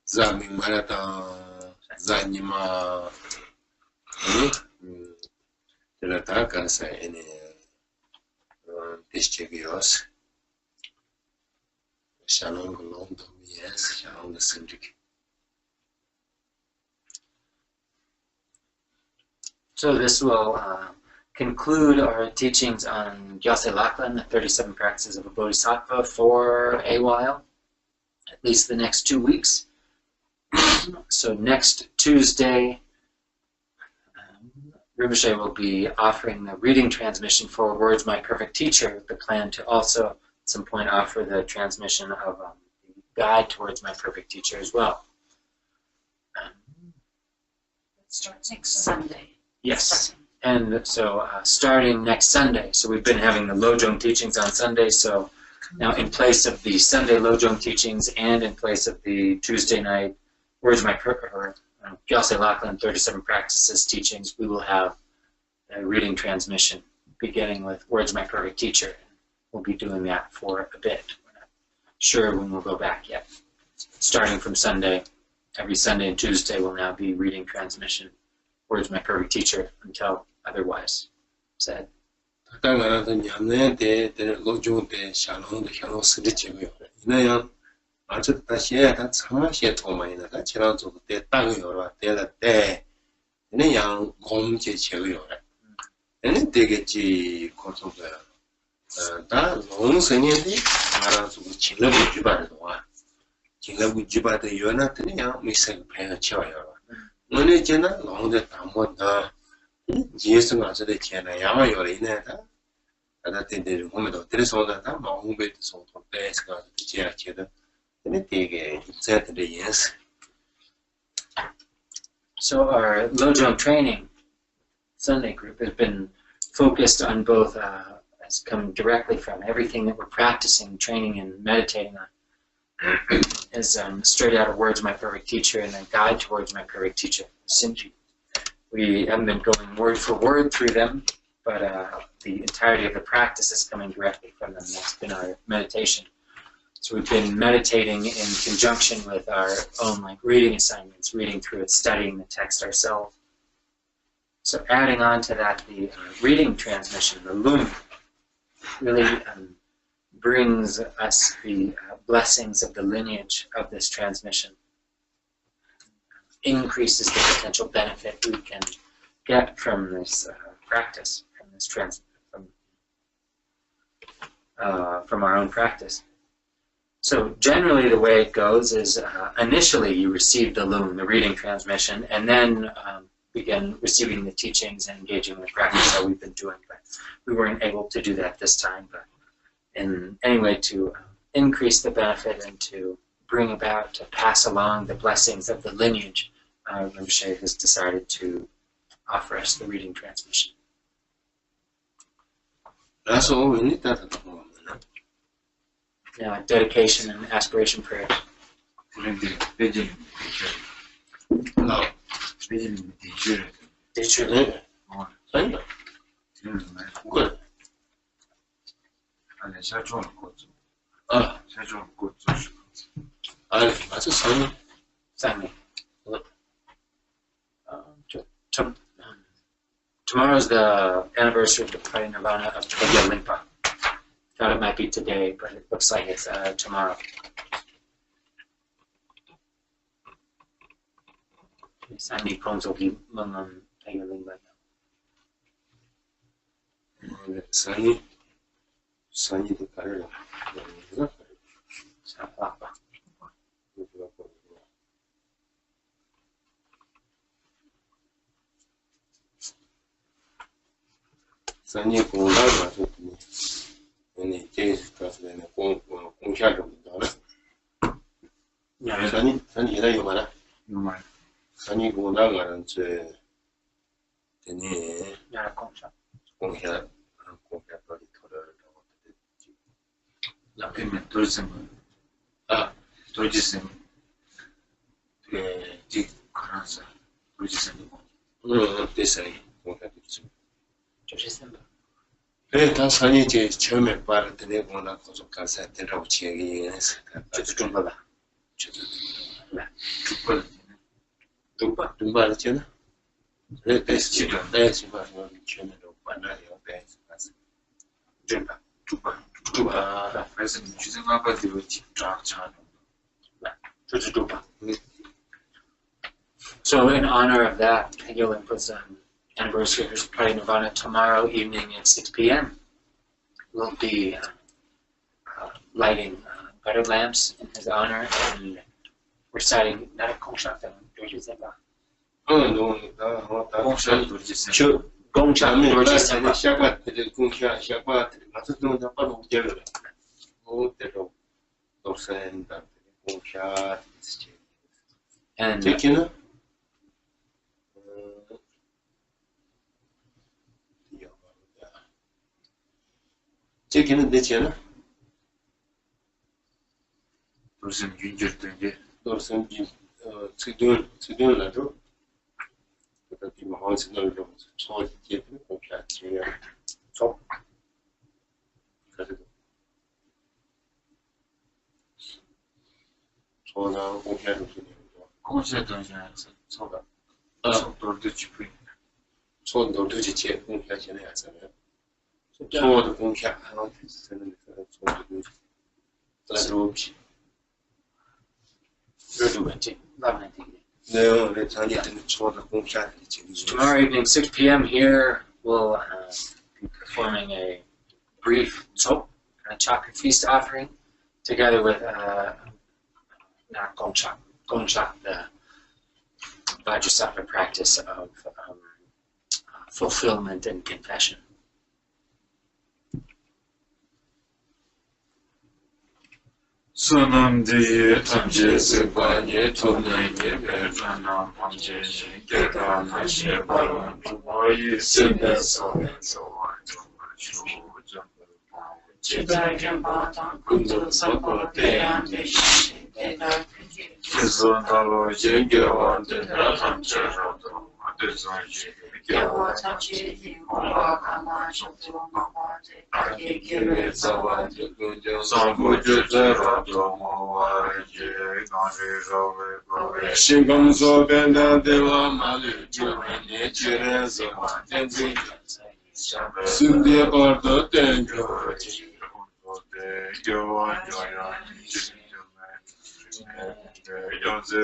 Zamimara Zanima Telata Kansa in Distribuos Shalom London, yes, Shalom the Sindhi. So this will conclude our teachings on Gyaltsen Lakpan, the 37 practices of a Bodhisattva, for a while, at least the next 2 weeks. So next Tuesday, Rinpoche will be offering the reading transmission for Words My Perfect Teacher, with the plan to also at some point offer the transmission of the guide towards My Perfect Teacher as well. It starts next Sunday. Yes. And so starting next Sunday, so we've been having the Lojong teachings on Sunday, so now in place of the Sunday Lojong teachings and in place of the Tuesday night Words of My Gyaltsen Lachlan 37 Practices teachings, we will have a reading transmission beginning with Words of My Perfect Teacher. We'll be doing that for a bit. We're not sure when we'll go back yet. Starting from Sunday, every Sunday and Tuesday will now be reading transmission, Words of My Perfect Teacher, until otherwise said. 다가라도 냠네 데 로종 데 샤롱도 향로 스리치고요. 이나야 아주 다시에 다 참마시에 도마이나 다 지난주 때 땅이요라 때라 때 얘는 양 곰제 제고요라. 얘는 되겠지 고소가 다 농선인데 알아서 진로부 주바도 와. 진로부 주바도 요나트는 양 미생 배가 쳐요. 오늘 제가 농데 담보다 예수 가서의 제나 야마 요리네다. 나한테 이제 보면도 드레서다 다 마음베도 소도 때스가 지야 제도 근데 되게 제대로 yes. So our Lojong training Sunday group has been focused on both, has come directly from everything that we're practicing, training and meditating on, is straight out of Words of My Perfect Teacher and then Guide towards My Perfect Teacher, Sinji. We haven't been going word for word through them, but the entirety of the practice is coming directly from them. That's been our meditation. So we've been meditating in conjunction with our own reading assignments, reading through it, studying the text ourselves. So adding on to that, the reading transmission, the Lung, really brings us the blessings of the lineage of this transmission. Increases the potential benefit we can get from this practice, from our own practice. So generally the way it goes is initially you receive the Lung, the reading transmission, and then begin receiving the teachings and engaging in the practice that we've been doing. But we weren't able to do that this time. But in any way to increase the benefit and to bring about, to pass along the blessings of the lineage, Rinpoche has decided to offer us the reading transmission. Now, dedication and aspiration prayers. Tomorrow's the anniversary of the Parinirvana of Tulku Rinpoche. Thought it might be today, but it looks like it's tomorrow. Sani Konsoki Mangam Tayalinga. Sani the Karela. Sani Konda any case president 공샤 좀 나라. 산이 이래요 말아. 산이 고나가는 제 되니. 야 공샤 빨리 돌아라고 했지. 라켓면 돌선. 돌지선. 지 가라서 돌지선. 됐어요. 공샤 됐지. 조심해. 다 산이 제 처음에 빠르더니 고나 고속 가서 들어오고 얘기해서 저도 좀 봐봐. 저도 dumbal잖아. 그래 베스트도 베스트 봐서 처음에도 만나요 베스트 가서 dum바 그래서 주생아버지로 직접 차는. 저도 봐. So in honor of that, Tegel Rinpoche's anniversary of his Parinirvana, tomorrow evening at 6 p.m. we'll be lighting butter lamps in his honor and reciting Gongcha Dorji-senpa. 공샤 돌지선. Gongcha Dorji-senpa. And 제기는 내 쟤는 무슨 윤절든지 너는 지도를 나도 그다음에 뭐 생각을 좀 저기에 공개하지. 저 그래도 저나 공개하는 분이요. 공시했던 시간에서 서가 속도를 짚고 저 너도지 제 공개하지는 않잖아요. 저도 공개하는 되는 데서 저도 그래도 네, 내 자녀들은 저도 공개하는 지금 Tomorrow evening, 6 p.m. here, we'll be performing a brief tsop, a chakra feast offering, together with not gongchak, the Bodhisattva practice of fulfillment and confession. 수남지의 탐지습관이 돈내게 배전한 범죄시 깨달음하시에 바로 부모의 생에서 기존달로 연결한 데나 함께로도 대선시 신검소 벤단대와 마늘 주변에 줄에서 완전히 승대 벌도 땡겨지 교원 조연 연세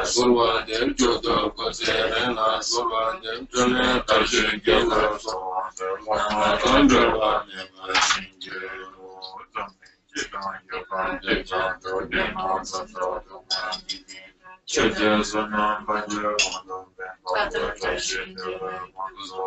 Sorvander Jodo Koserena Sorvander Jone Tajin Gela Sorvander Tandra Nema Shinjero Tamin Yogan Dejan Dema Sato Cheja Sanam Banja Wando Ben Tajin Manzo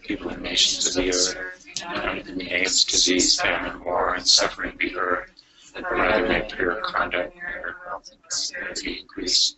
people and nations of the earth, none of the names, disease, famine, war, and suffering be heard, but rather may pure conduct and be increased.